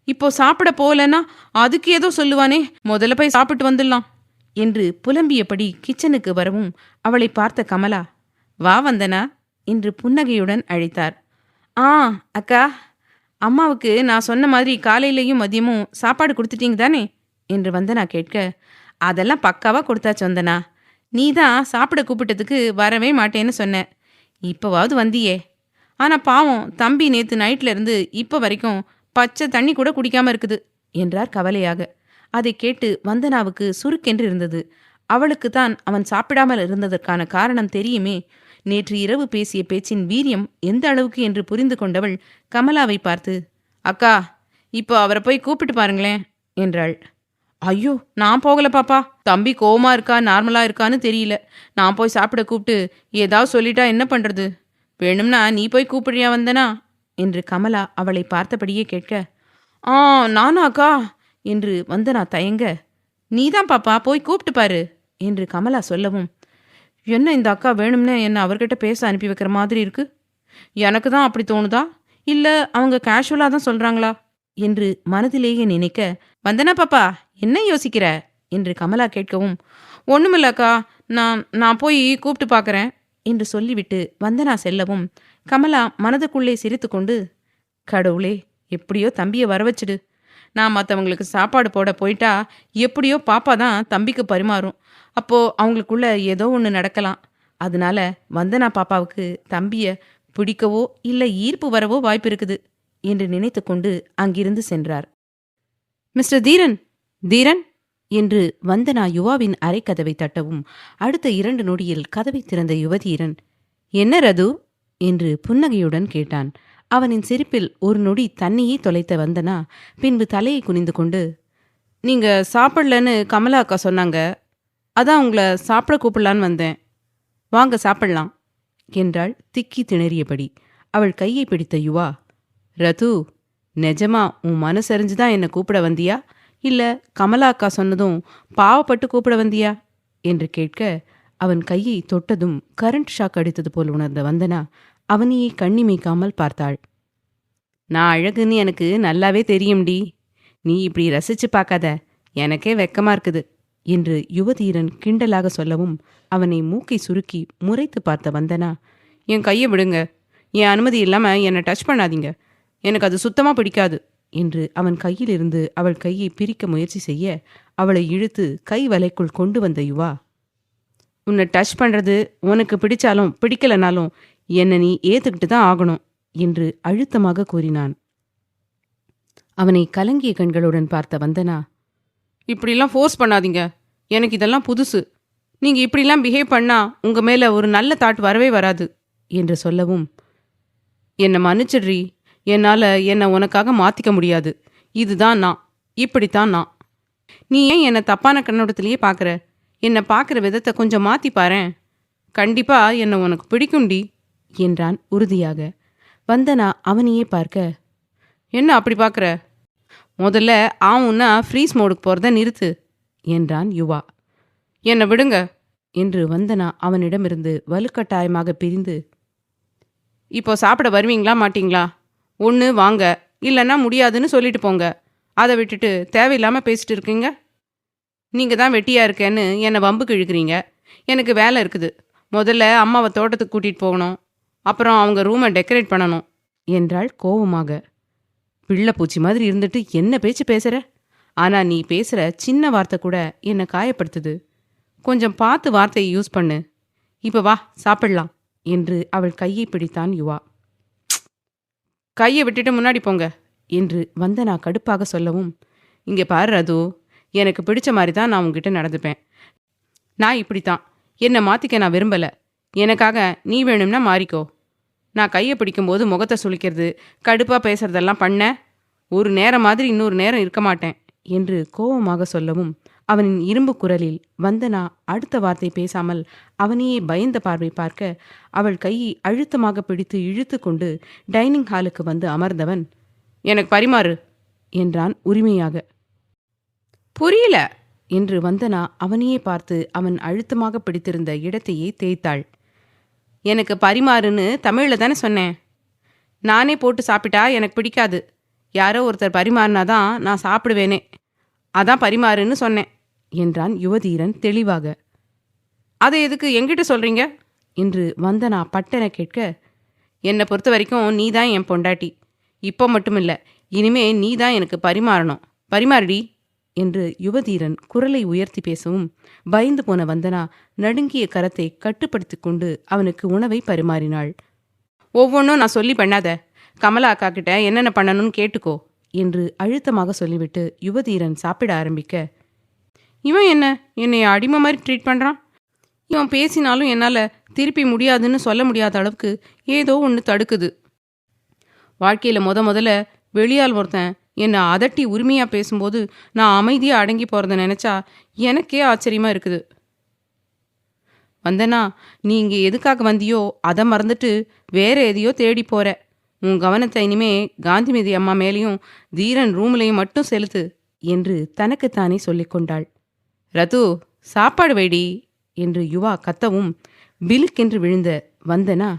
இப்போ சாப்பிட போகலன்னா அதுக்கு ஏதோ சொல்லுவானே, முதல்ல போய் சாப்பிட்டு வந்துடலாம் என்று புலம்பியபடி கிச்சனுக்கு வரவும் அவளை பார்த்த கமலா, வா வந்தனா என்று புன்னகையுடன் அழைத்தார். அக்கா, அம்மாவுக்கு நான் சொன்ன மாதிரி காலையிலையும் மதியமும் சாப்பாடு கொடுத்துட்டீங்க தானே என்று வந்தனா கேட்க, அதெல்லாம் பக்காவாக கொடுத்தாச்சு வந்தனா. நீ தான் சாப்பிட கூப்பிட்டதுக்கு வரவே மாட்டேன்னு சொன்ன. இப்போவாவது வந்தியே. ஆனால் பாவம் தம்பி நேற்று நைட்ல இருந்து இப்போ வரைக்கும் பச்சை தண்ணி கூட குடிக்காம இருக்குது என்றார் கவலையாக. அதை கேட்டு வந்தனாவுக்கு சுருக்கென்று இருந்தது. அவளுக்கு தான் அவன் சாப்பிடாமல் இருந்ததற்கான காரணம் தெரியுமே. நேற்று இரவு பேசிய பேச்சின் வீரியம் எந்த அளவுக்கு என்று புரிந்து கொண்டவள் கமலாவை பார்த்து, அக்கா, இப்போ அவரை போய் கூப்பிட்டு பாருங்களேன் என்றாள். ஐயோ, நான் போகல பாப்பா. தம்பி கோவமா இருக்கா நார்மலா இருக்கான்னு தெரியல. நான் போய் சாப்பிட கூப்பிட்டு ஏதாவது சொல்லிட்டா என்ன பண்றது? வேணும்னா நீ போய் கூப்பிடுறியா வந்தனா என்று கமலா அவளை பார்த்தபடியே கேட்க, ஆ, நானா அக்கா என்று வந்தனா தயங்க, நீதான் பாப்பா போய் கூப்பிட்டு பாரு என்று கமலா சொல்லவும், என்ன இந்த அக்கா வேணும்னு என்ன அவர்கிட்ட பேச அனுப்பி வைக்கிற மாதிரி இருக்கு? எனக்கு தான் அப்படி தோணுதா, இல்ல அவங்க கேஷுவலா தான் சொல்றாங்களா என்று மனதிலேயே நினைக்க, வந்தனா பாப்பா என்ன யோசிக்கிற என்று கமலா கேட்கவும், ஒண்ணுமில்லக்கா, நான் நான் போய் கூப்பிட்டு பார்க்கறேன் என்று சொல்லிவிட்டு வந்தனா செல்லவும், கமலா மனதுக்குள்ளே சிரித்துக்கொண்டு, கடவுளே, எப்படியோ தம்பியை வர வச்சுடு. நான் மற்றவங்களுக்கு சாப்பாடு போட போயிட்டா எப்படியோ பாப்பா தான் தம்பிக்கு பரிமாறும். அப்போ அவங்களுக்குள்ள ஏதோ ஒன்று நடக்கலாம். அதனால வந்தனா பாப்பாவுக்கு தம்பிய பிடிக்கவோ இல்லை ஈர்ப்பு வரவோ வாய்ப்பு இருக்குது என்று நினைத்து கொண்டு அங்கிருந்து சென்றார். மிஸ்டர் தீரன், தீரன் என்று வந்தனா யுவாவின் அறைக்கதவை தட்டவும், அடுத்த 2 நொடியில் கதவை திறந்த யுவதீரன், என்ன ரது என்று புன்னகையுடன் கேட்டான். அவனின் சிரிப்பில் ஒரு நொடி தன்னையே தொலைத்த வந்தனா பின்பு தலையை குனிந்து கொண்டு, நீங்க சாப்பிடலன்னு கமலா அக்கா சொன்னாங்க, அதான் உங்களை சாப்பிட கூப்பிடலான்னு வந்தேன். வாங்க சாப்பிடலாம் என்றாள் திக்கி திணறியபடி. அவள் கையை பிடித்த யுவா, ரது, நிஜமா உன் மனசறிஞ்சுதான் என்னை கூப்பிட வந்தியா, இல்ல கமலா அக்கா சொன்னதும் பாவப்பட்டு கூப்பிட வந்தியா என்று கேட்க, அவன் கையை தொட்டதும் கரண்ட் ஷாக் அடித்தது போல் உணர்ந்த வந்தனா அவனையே கண்ணிமைக்காமல் பார்த்தாள். நான் அழகுன்னு எனக்கு நல்லாவே தெரியும்டி. நீ இப்படி ரசிச்சு பார்க்காத, எனக்கே வெக்கமா இருக்குது என்று யுவதீரன் கிண்டலாக சொல்லவும், அவனை மூக்கை சுருக்கி முறைத்து பார்த்த வந்தனா, என் கையை விடுங்க, என் அனுமதி இல்லாமல் என்னை டச் பண்ணாதீங்க, எனக்கு அது சுத்தமாக பிடிக்காது என்று அவன் கையிலிருந்து அவள் கையை பிரிக்க முயற்சி செய்ய, அவளை இழுத்து கை வலைக்குள் கொண்டு வந்த யுவா, உன்னை டச் பண்ணுறது உனக்கு பிடிச்சாலும் பிடிக்கலனாலும் என்னை நீ ஏற்றுக்கிட்டு தான் ஆகணும் என்று அழுத்தமாக கூறினான். அவனை கலங்கிய கண்களுடன் பார்த்த வந்தனா, இப்படிலாம் ஃபோர்ஸ் பண்ணாதீங்க, எனக்கு இதெல்லாம் புதுசு, நீங்க இப்படிலாம் பிஹேவ் பண்ணா உங்க மேல ஒரு நல்ல தாட் வரவே வராது என்று சொல்லவும், என்னை மன்னிச்சிடுறி, என்னால் என்னை உனக்காக மாற்றிக்க முடியாது, இதுதான் நான், இப்படித்தான் நான். நீ ஏன் என்னை தப்பான கண்ணோட்டத்திலேயே பார்க்குற? என்னை பார்க்குற விதத்தை கொஞ்சம் மாற்றி பாரேன், கண்டிப்பா என்னை உனக்கு பிடிக்கும்டி என்றான் உறுதியாக. வந்தனா அவனையே பார்க்க, என்ன அப்படி பார்க்குற? முதல்ல ஆவுன்னா ஃப்ரீஸ் மோடுக்கு போகிறத நிறுத்து என்றான் யுவா. என்னை விடுங்க என்று வந்தனா அவனிடமிருந்து வலுக்கட்டாயமாக பிரிந்து, இப்போ சாப்பிட வருவீங்களா மாட்டீங்களா? ஒன்று வாங்க, இல்லைன்னா முடியாதுன்னு சொல்லிட்டு போங்க. அதை விட்டுட்டு தேவையில்லாமல் பேசிட்டு இருக்கீங்க. நீங்கள் தான் வெட்டியாக இருக்கேன்னு என்னை வம்புக்கு இழுக்கிறீங்க. எனக்கு வேலை இருக்குது. முதல்ல அம்மாவை தோட்டத்துக்கு கூட்டிகிட்டு போகணும், அப்புறம் அவங்க ரூமை டெக்கரேட் பண்ணணும் என்றாள் கோவமாக. பிள்ளைப்பூச்சி மாதிரி இருந்துட்டு என்ன பேச்சு பேசுகிற? ஆனால் நீ பேசுகிற சின்ன வார்த்தை கூட என்னை காயப்படுத்துது. கொஞ்சம் பார்த்து வார்த்தையை யூஸ் பண்ணு. இப்போ வா சாப்பிடலாம் என்று அவள் கையை பிடித்தான் யுவா. கையை விட்டுட்டு முன்னாடி போங்க என்று வந்தனா கடுப்பாக சொல்லவும், இங்கே பாரு ரது, எனக்கு பிடிச்ச மாதிரி தான் நான் உங்ககிட்ட நடந்துப்பேன். நான் இப்படித்தான், என்னை மாற்றிக்க நான் விரும்பலை. எனக்காக நீ வேணும்னா மாறிக்கோ. நான் கையை பிடிக்கும்போது முகத்தை சுளிக்கிறது, கடுப்பாக பேசுறதெல்லாம் பண்ண, ஒரு நேரம் மாதிரி இன்னொரு நேரம் இருக்க மாட்டேன் என்று கோபமாக சொல்லவும், அவனின் இரும்பு குரலில் வந்தனா அடுத்த வார்த்தை பேசாமல் அவனையே பயந்த பார்வை பார்க்க, அவள் கையை அழுத்தமாக பிடித்து இழுத்து கொண்டு டைனிங் ஹாலுக்கு வந்து அமர்ந்தவன், எனக்கு பரிமாறு என்றான் உரிமையாக. புரியல என்று வந்தனா அவனையே பார்த்து அவன் அழுத்தமாக பிடித்திருந்த இடத்தையே தேய்த்தாள். எனக்கு பரிமாறுன்னு தமிழில் தானே சொன்னேன். நானே போட்டு சாப்பிட்டா எனக்கு பிடிக்காது. யாரோ ஒருத்தர் பரிமாறினாதான் நான் சாப்பிடுவேனே, அதான் பரிமாறுன்னு சொன்னேன் என்றான் யுவதீரன் தெளிவாக. அதை எதுக்கு என்கிட்ட சொல்றீங்க என்று வந்தனா பட்டென கேட்க, என்னை பொறுத்த வரைக்கும் நீ தான் என் பொண்டாட்டி. இப்போ மட்டும் இல்லை, இனிமே நீ தான் எனக்கு பரிமாறணும். பரிமாறுடி என்று யுவதீரன் குரலை உயர்த்தி பேசவும், பயந்து போன வந்தனா நடுங்கிய கரத்தை கட்டுப்படுத்தி கொண்டு அவனுக்கு உணவை பரிமாறினாள். ஒவ்வொன்றும் நான் சொல்லி பண்ணாத, கமலா அக்கா கிட்ட என்னென்ன பண்ணணும்னு கேட்டுக்கோ என்று அழுத்தமாக சொல்லிவிட்டு யுவதீரன் சாப்பிட ஆரம்பிக்க, இவன் என்னை அடிமை மாதிரி ட்ரீட் பண்ணுறான். இவன் பேசினாலும் என்னால் திருப்பி முடியாதுன்னு சொல்ல முடியாத அளவுக்கு ஏதோ ஒன்று தடுக்குது. வாழ்க்கையில் முதல்ல வெளியால் ஒருத்தன் என்னை அதட்டி உரிமையாக பேசும்போது நான் அமைதியாக அடங்கி போகிறத நினச்சா எனக்கே ஆச்சரியமாக இருக்குது. வந்தனா, நீ இங்கே எதுக்காக வந்தியோ அதை மறந்துட்டு வேற எதையோ தேடி போற. உன் கவனத்தை இனிமே காந்திமதி அம்மா மேலேயும் தீரன் ரூம்லையும் மட்டும் செலுத்து என்று தனக்குத்தானே சொல்லிக்கொண்டாள். ரது, சாப்பாடு வைடி என்று யுவா கத்தவும் பிலுக்கென்று விழுந்த வந்தனா,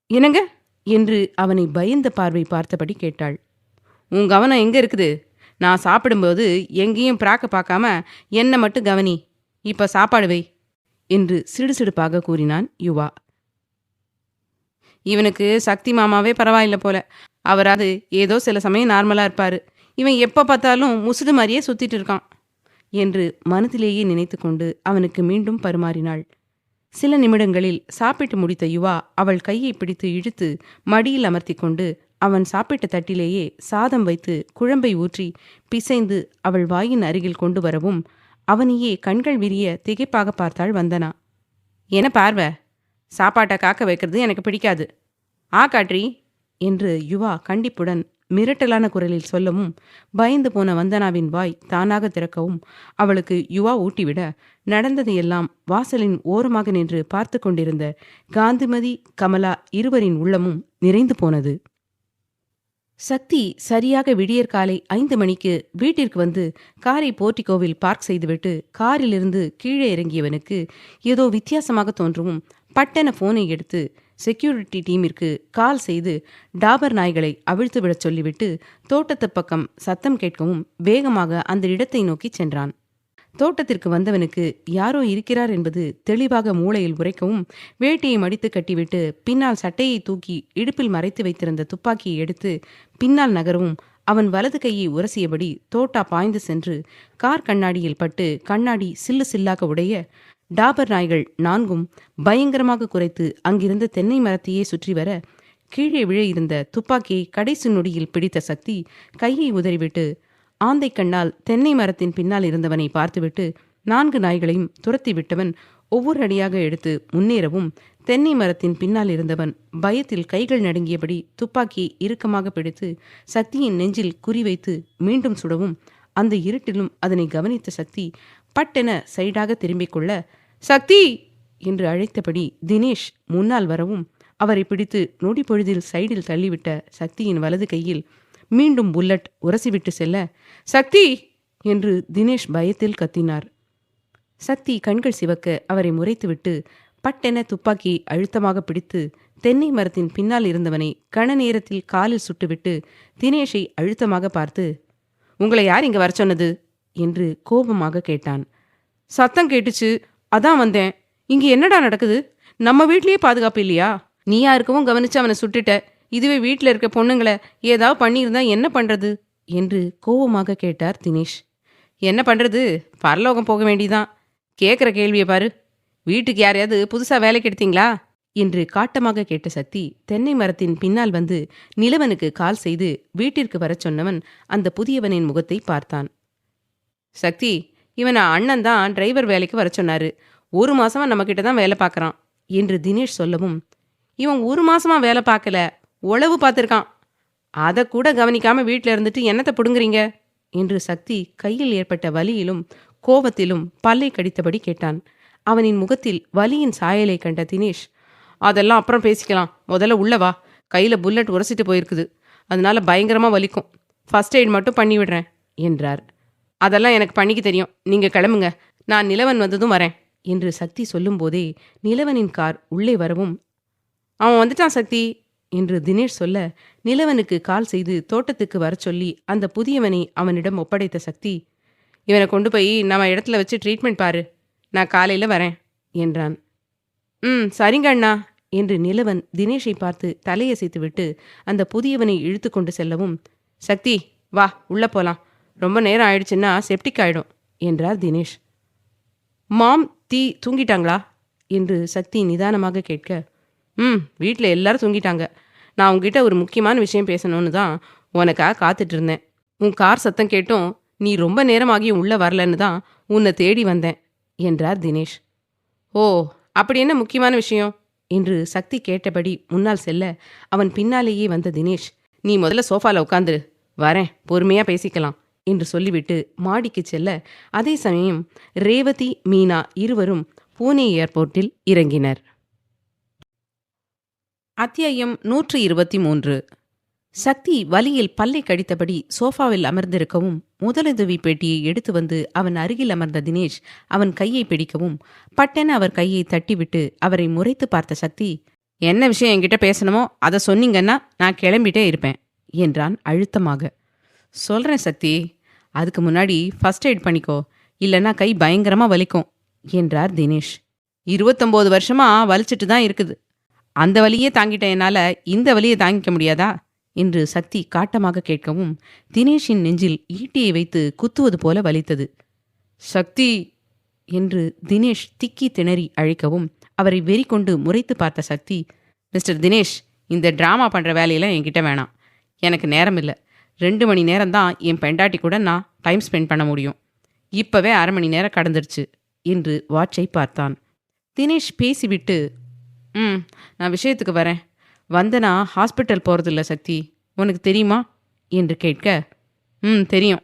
என்னங்க என்று அவனை பயந்த பார்வை பார்த்தபடி கேட்டாள். உன் கவனம் எங்கே இருக்குது? நான் சாப்பிடும்போது எங்கேயும் பிராக்க பார்க்காம என்னை மட்டும் கவனி. இப்போ சாப்பாடு வை என்று சிடுசிடுப்பாக கூறினான் யுவா. இவனுக்கு சக்தி மாமாவே பரவாயில்ல போல. அவராது ஏதோ சில சமயம் நார்மலாக இருப்பார். இவன் எப்போ பார்த்தாலும் முசுடு மாதிரியே சுற்றிட்டு இருக்கான் என்று மனதிலேயே நினைத்து கொண்டு அவனுக்கு மீண்டும் பரிமாறினாள். சில நிமிடங்களில் சாப்பிட்டு முடித்த யுவா அவள் கையை பிடித்து இழுத்து மடியில் அமர்த்தி கொண்டு அவன் சாப்பிட்ட தட்டிலேயே சாதம் வைத்து குழம்பை ஊற்றி பிசைந்து அவள் வாயின் அருகில் கொண்டு வரவும் அவனையே கண்கள் விரிய திகைப்பாக பார்த்தாள் வந்தனா. என்ன பார்வை? சாப்பாட்டை காக்க வைக்கிறது எனக்கு பிடிக்காது. காட்ரி என்று யுவா கண்டிப்புடன் மிரட்டலான குரலில் சொல்லவும் பயந்து போன வந்தனாவின் வாய் தானாக திறக்கவும் அவளுக்கு யுவா ஊட்டிவிட நடந்ததையெல்லாம் வாசலின் ஓரமாக நின்று பார்த்து கொண்டிருந்த காந்திமதி கமலா இருவரின் உள்ளமும் நிறைந்து போனது. சக்தி சரியாக விடியற்காலை 5 மணிக்கு வீட்டிற்கு வந்து காரை போர்ட்டிகோவில் பார்க் செய்துவிட்டு காரிலிருந்து கீழே இறங்கியவனுக்கு ஏதோ வித்தியாசமாக தோன்றவும் பட்டென போனை எடுத்து செக்யூரிட்டி டீமிற்கு கால் செய்து டாபர் நாய்களை அவிழ்த்து விடச் சொல்லிவிட்டு தோட்டத்து பக்கம் சத்தம் கேட்கவும் வேகமாக அந்த இடத்தை நோக்கி சென்றான். தோட்டத்திற்கு வந்தவனுக்கு யாரோ இருக்கிறார் என்பது தெளிவாக மூளையில் உரைக்கவும் வேட்டியை மடித்து கட்டிவிட்டு பின்னால் சட்டையை தூக்கி இடுப்பில் மறைத்து வைத்திருந்த துப்பாக்கியை எடுத்து பின்னால் நகரவும் அவன் வலது கையை உரசியபடி தோட்டா பாய்ந்து சென்று கார் கண்ணாடியில் பட்டு கண்ணாடி சில்லு சில்லாக உடைய டாபர் நாய்கள் 4ம் பயங்கரமாக குறைத்து அங்கிருந்த தென்னை மரத்தையே சுற்றி வர கீழே விழ இருந்த துப்பாக்கியை கடைசி நொடியில் பிடித்த சக்தி கையை உதறிவிட்டு ஆந்தை கண்ணால் தென்னை மரத்தின் பின்னால் இருந்தவனை பார்த்துவிட்டு 4 நாய்களையும் துரத்தி விட்டவன் ஒவ்வொரு அடியாக எடுத்து முன்னேறவும் தென்னை மரத்தின் பின்னால் இருந்தவன் பயத்தில் கைகள் நடுங்கியபடி துப்பாக்கியை இறுக்கமாக பிடித்து சக்தியின் நெஞ்சில் குறிவைத்து மீண்டும் சுடவும் அந்த இருட்டிலும் அதனை கவனித்த சக்தி பட்டென சைடாக திரும்பிக் கொள்ள சக்தி என்று அழைத்தபடி தினேஷ் முன்னால் வரவும் அவரை பிடித்து நொடி பொழுதில் சைடில் தள்ளிவிட்ட சக்தியின் வலது கையில் மீண்டும் புல்லட் உரசிவிட்டு செல்ல சக்தி என்று தினேஷ் பயத்தில் கத்தினார். சக்தி கண்கள் சிவக்க அவரை முறைத்துவிட்டு பட்டென துப்பாக்கியை அழுத்தமாக பிடித்து தென்னை மரத்தின் பின்னால் இருந்தவனை கண நேரத்தில் காலில் சுட்டுவிட்டு தினேஷை அழுத்தமாக பார்த்து, உங்களை யார் இங்கே வர சொன்னது என்று கோபமாக கேட்டான். சத்தம் கேட்டுச்சு, அதான் வந்தேன். இங்கே என்னடா நடக்குது? நம்ம வீட்லேயே பாதுகாப்பு இல்லையா? நீ யாருக்கவும் கவனிச்சு அவனை சுட்டுட்ட. இதுவே வீட்டில் இருக்க பொண்ணுங்களை ஏதாவது பண்ணியிருந்தா என்ன பண்ணுறது என்று கோபமாக கேட்டார் தினேஷ். என்ன பண்ணுறது? பரலோகம் போக வேண்டிதான். கேட்குற கேள்வியை பாரு. வீட்டுக்கு யாரையாவது புதுசாக வேலைக்கு எடுத்தீங்களா என்று காட்டமாக கேட்ட சக்தி தென்னை மரத்தின் பின்னால் வந்து நிலவனுக்கு கால் செய்து வீட்டிற்கு வரச் சொன்னவன் அந்த புதியவனின் முகத்தை பார்த்தான். சக்தி, இவனை அண்ணன் தான் டிரைவர் வேலைக்கு வர சொன்னாரு. 1 மாசமா நம்மக்கிட்ட தான் வேலை பார்க்குறான் என்று தினேஷ் சொல்லவும், இவன் 1 மாசமா வேலை பார்க்கல, உளவு பார்த்துருக்கான். அதை கூட கவனிக்காம வீட்டில் இருந்துட்டு என்னத்தை பிடுங்குறீங்க என்று சக்தி கையில் ஏற்பட்ட வலியிலும் கோபத்திலும் பல்லை கடித்தபடி கேட்டான். அவனின் முகத்தில் வலியின் சாயலை கண்ட தினேஷ், அதெல்லாம் அப்புறம் பேசிக்கலாம், முதல்ல உள்ளவா. கையில் புல்லட் உரசிட்டு போயிருக்குது, அதனால பயங்கரமாக வலிக்கும். ஃபர்ஸ்ட் எய்ட் மட்டும் பண்ணி விடுறேன் என்றார். அதெல்லாம் எனக்கு பண்ணிக்க தெரியும், நீங்கள் கிளம்புங்க, நான் நிலவன் வந்ததும் வரேன் என்று சக்தி சொல்லும்போதே நிலவனின் கார் உள்ளே வரவும், அவன் வந்துட்டான் சக்தி என்று தினேஷ் சொல்ல நிலவனுக்கு கால் செய்து தோட்டத்துக்கு வர சொல்லி அந்த புதியவனை அவனிடம் ஒப்படைத்த சக்தி, இவனை கொண்டு போய் நம்ம இடத்துல வச்சு ட்ரீட்மெண்ட் பாரு, நான் காலையில் வரேன் என்றான். சரிங்க அண்ணா என்று நிலவன் தினேஷை பார்த்து தலையசைத்து விட்டு அந்த புதியவனை இழுத்து கொண்டு செல்லவும், சக்தி வா உள்ளே போகலாம், ரொம்ப நேரம் ஆயிடுச்சுன்னா செப்டிக் ஆயிடும் என்றார் தினேஷ். மாம் தூங்கிட்டாங்களா என்று சக்தி நிதானமாக கேட்க, வீட்டில் எல்லாரும் தூங்கிட்டாங்க. நான் உங்ககிட்ட ஒரு முக்கியமான விஷயம் பேசணும்னு தான் உனக்காக காத்துட்டு இருந்தேன். உன் கார் சத்தம் கேட்டும் நீ ரொம்ப நேரமாகியும் உள்ளே வரலன்னு தான் உன்னை தேடி வந்தேன் என்றார் தினேஷ். ஓ, அப்படி என்ன முக்கியமான விஷயம் என்று சக்தி கேட்டபடி முன்னால் செல்ல அவன் பின்னாலேயே வந்த தினேஷ், நீ முதல்ல சோஃபாவில் உட்காந்துரு, வரேன், பொறுமையா பேசிக்கலாம் என்று சொல்லிவிட்டு மாடிக்கு செல்ல, அதே சமயம் ரேவதி, மீனா இருவரும் பூனே ஏர்போர்ட்டில் இறங்கினர். அத்தியாயம் 123. சக்தி வலியில் பல்லை கடித்தபடி சோஃபாவில் அமர்ந்திருக்கவும், முதலுதவி பெட்டியை எடுத்து வந்து அவன் அருகில் அமர்ந்த தினேஷ் அவன் கையை பிடிக்கவும், பட்டென அவர் கையை தட்டிவிட்டு அவரை முறைத்து பார்த்த சக்தி, என்ன விஷயம் என்கிட்ட பேசணுமோ அதை சொன்னீங்கன்னா நான் கிளம்பிட்டே இருப்பேன் என்றான் அழுத்தமாக. சொல்கிறேன் சக்தி, அதுக்கு முன்னாடி ஃபர்ஸ்ட் எய்ட் பண்ணிக்கோ, இல்லைன்னா கை பயங்கரமாக வலிக்கும் என்றார் தினேஷ். 29 வருஷமா வலிச்சிட்டு தான் இருக்குது. அந்த வலியே தாங்கிட்ட என்னால் இந்த வலியை தாங்கிக்க முடியாதா என்று சக்தி காட்டமாக கேட்கவும், தினேஷின் நெஞ்சில் ஈட்டியை வைத்து குத்துவது போல வலித்தது. சக்தி என்று தினேஷ் திக்கி திணறி அழைக்கவும், அவரை வெறி கொண்டு முறைத்து பார்த்த சக்தி, மிஸ்டர் தினேஷ், இந்த ட்ராமா பண்ணுற வேலையெல்லாம் என்கிட்ட வேணாம். எனக்கு நேரம் இல்லை. 2 மணி நேரம்தான் என் பெண்டாட்டி கூட நான் டைம் ஸ்பெண்ட் பண்ண முடியும். இப்போவே 1/2 மணி நேரம் கடந்துருச்சு என்று வாட்சை பார்த்தான். தினேஷ் பேசிவிட்டு, நான் விஷயத்துக்கு வரேன். வந்தனா ஹாஸ்பிட்டல் போகிறதில்ல சக்தி, உனக்கு தெரியுமா என்று கேட்க, தெரியும்.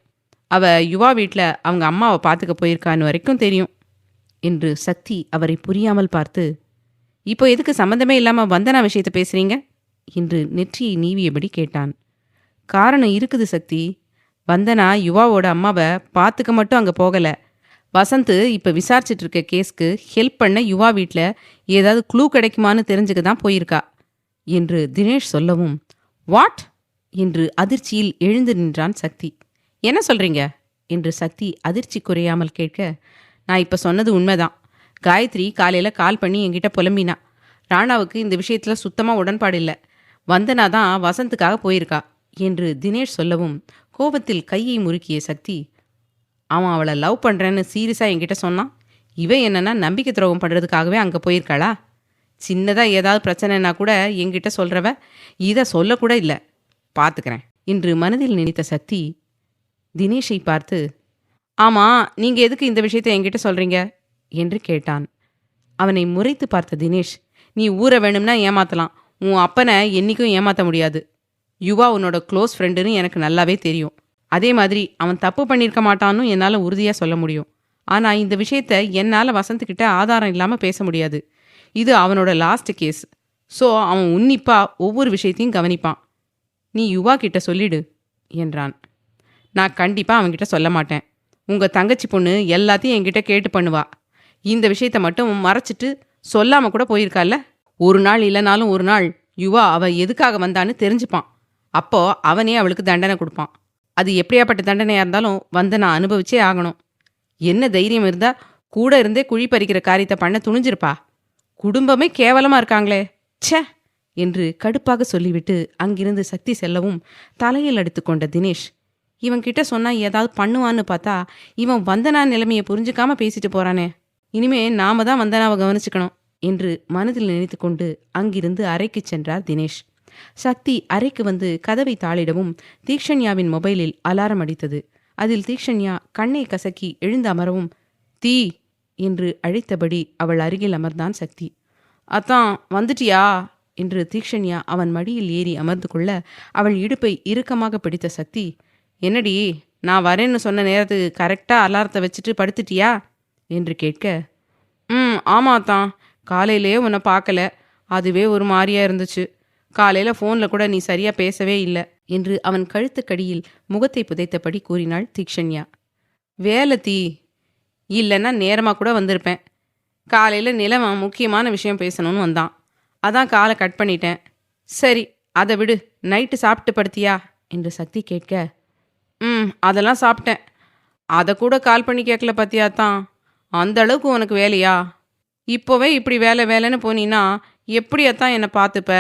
யுவா வீட்டில் அவங்க அம்மாவை பார்த்துக்க போயிருக்கான்னு வரைக்கும் தெரியும் என்று சக்தி அவரை புரியாமல் பார்த்து, இப்போ எதுக்கு சம்மந்தமே இல்லாமல் வந்தனா விஷயத்தை பேசுகிறீங்க என்று நெற்றியை நீவியபடி கேட்டான். காரணம் இருக்குது சக்தி. வந்தனா யுவாவோட அம்மாவை பார்த்துக்க மட்டும் அங்கே போகலை. வசந்த் இப்போ விசாரிச்சுட்டு இருக்க கேஸ்க்கு ஹெல்ப் பண்ண யுவா வீட்டில் ஏதாவது க்ளூ கிடைக்குமான்னு தெரிஞ்சுக்க தான் போயிருக்கா என்று தினேஷ் சொல்லவும், வாட் என்று அதிர்ச்சியில் எழுந்து நின்றான் சக்தி. என்ன சொல்கிறீங்க என்று சக்தி அதிர்ச்சி குறையாமல் கேட்க, நான் இப்போ சொன்னது உண்மைதான். காயத்ரி காலையில் கால் பண்ணி என்கிட்ட புலம்பினா. ராணாவுக்கு இந்த விஷயத்தில் சுத்தமாக உடன்பாடு இல்லை. வந்தனா தான் வசந்துக்காக போயிருக்கா என்று தினேஷ் சொல்லவும், கோபத்தில் கையை முறுக்கிய சக்தி, அவன் அவளை லவ் பண்ணுறேன்னு சீரியஸாக என்கிட்ட சொன்னான். இவன் என்னன்னா நம்பிக்கை துரோகம் பண்ணுறதுக்காகவே அங்கே போயிருக்காளா? சின்னதாக ஏதாவது பிரச்சனைனா கூட என்கிட்ட சொல்கிறவ இதை சொல்லக்கூட இல்லை. பார்த்துக்கிறேன் என்று மனதில் நினைத்த சக்தி தினேஷை பார்த்து, ஆமாம், நீங்கள் எதுக்கு இந்த விஷயத்தை என்கிட்ட சொல்கிறீங்க என்று கேட்டான். அவனை முறைத்து பார்த்த தினேஷ், நீ ஊரை வேணும்னா ஏமாற்றலாம், உன் அப்பனை என்றைக்கும் ஏமாற்ற முடியாது. யுவா உன்னோட க்ளோஸ் ஃப்ரெண்டுன்னு எனக்கு நல்லாவே தெரியும். அதே மாதிரி அவன் தப்பு பண்ணியிருக்க மாட்டான்னு என்னால் உறுதியாக சொல்ல முடியும். ஆனால் இந்த விஷயத்தை என்னால் வசந்த்கிட்ட ஆதாரம் இல்லாமல் பேச முடியாது. இது அவனோட லாஸ்ட் கேஸ். ஸோ அவன் உன்னிப்பாக ஒவ்வொரு விஷயத்தையும் கவனிப்பான். நீ யுவா கிட்ட சொல்லிடு என்றான். நான் கண்டிப்பாக அவன்கிட்ட சொல்ல மாட்டேன். உங்கள் தங்கச்சி பொண்ணு எல்லாத்தையும் என்கிட்ட கேட்டு பண்ணுவா. இந்த விஷயத்தை மட்டும் மறைச்சிட்டு சொல்லாமல் கூட போயிருக்கால. ஒரு நாள் இல்லைனாலும் ஒரு நாள் யுவா அவள் எதுக்காக வந்தான்னு தெரிஞ்சுப்பான். அப்போ அவனே அவளுக்கு தண்டனை கொடுப்பான். அது எப்படியாப்பட்ட தண்டனையாக இருந்தாலும் நான் அனுபவிச்சே ஆகணும். என்ன தைரியம் இருந்தால் கூட இருந்தே குழி பறிக்கிற காரியத்தை பண்ண துணிஞ்சிருப்பா. குடும்பமே கேவலமாக இருக்காங்களே, ச்சே என்று கடுப்பாக சொல்லிவிட்டு அங்கிருந்து சக்தி செல்லவும், தலையில் அடித்து கொண்ட தினேஷ், இவன்கிட்ட சொன்னால் ஏதாவது பண்ணுவான்னு பார்த்தா இவன் வந்தனா நிலைமையை புரிஞ்சுக்காம பேசிட்டு போகிறானே, இனிமே நாம தான் வந்தனாவை கவனிச்சுக்கணும் என்று மனதில் நினைத்து கொண்டு அங்கிருந்து அறைக்கு சென்றார் தினேஷ். சக்தி அறைக்கு வந்து கதவை தாளிடவும் தீக்ஷண்யாவின் மொபைலில் அலாரம் அடித்தது. அதில் தீக்ஷண்யா கண்ணை கசக்கி எழுந்து அமரவும், தீ என்று அழைத்தபடி அவள் அருகில் அமர்ந்தான் சக்தி. அத்தான் வந்துட்டியா என்று தீக்ஷண்யா அவன் மடியில் ஏறி அமர்ந்து கொள்ள, அவள் இடுப்பை இறுக்கமாக பிடித்த சக்தி, என்னடி நான் வரேன்னு சொன்ன நேரத்துக்கு கரெக்டாக அலாரத்தை வச்சுட்டு படுத்துட்டியா என்று கேட்க, ஆமாத்தான், காலையிலே உன்னை பார்க்கல, அதுவே ஒரு மாதிரியா இருந்துச்சு. காலையில் ஃபோனில் கூட நீ சரியாக பேசவே இல்லை என்று அவன் கழுத்துக்கடியில் முகத்தை புதைத்தபடி கூறினாள் தீக்ஷண்யா. வேலை தீ, இல்லைன்னா நேரமாக கூட வந்திருப்பேன். காலையில் நிலவன் முக்கியமான விஷயம் பேசணும்னு வந்தான், அதான் காலை கட் பண்ணிட்டேன். சரி அதை விடு, நைட்டு சாப்பிட்டு படுத்தியா என்று சக்தி கேட்க, அதெல்லாம் சாப்பிட்டேன். அதை கூட கால் பண்ணி கேட்கல பத்தியாத்தான். அந்த அளவுக்கு உனக்கு வேலையா? இப்போவே இப்படி வேலை வேலைன்னு போனீன்னா எப்படியாத்தான் என்னை பார்த்துப்ப?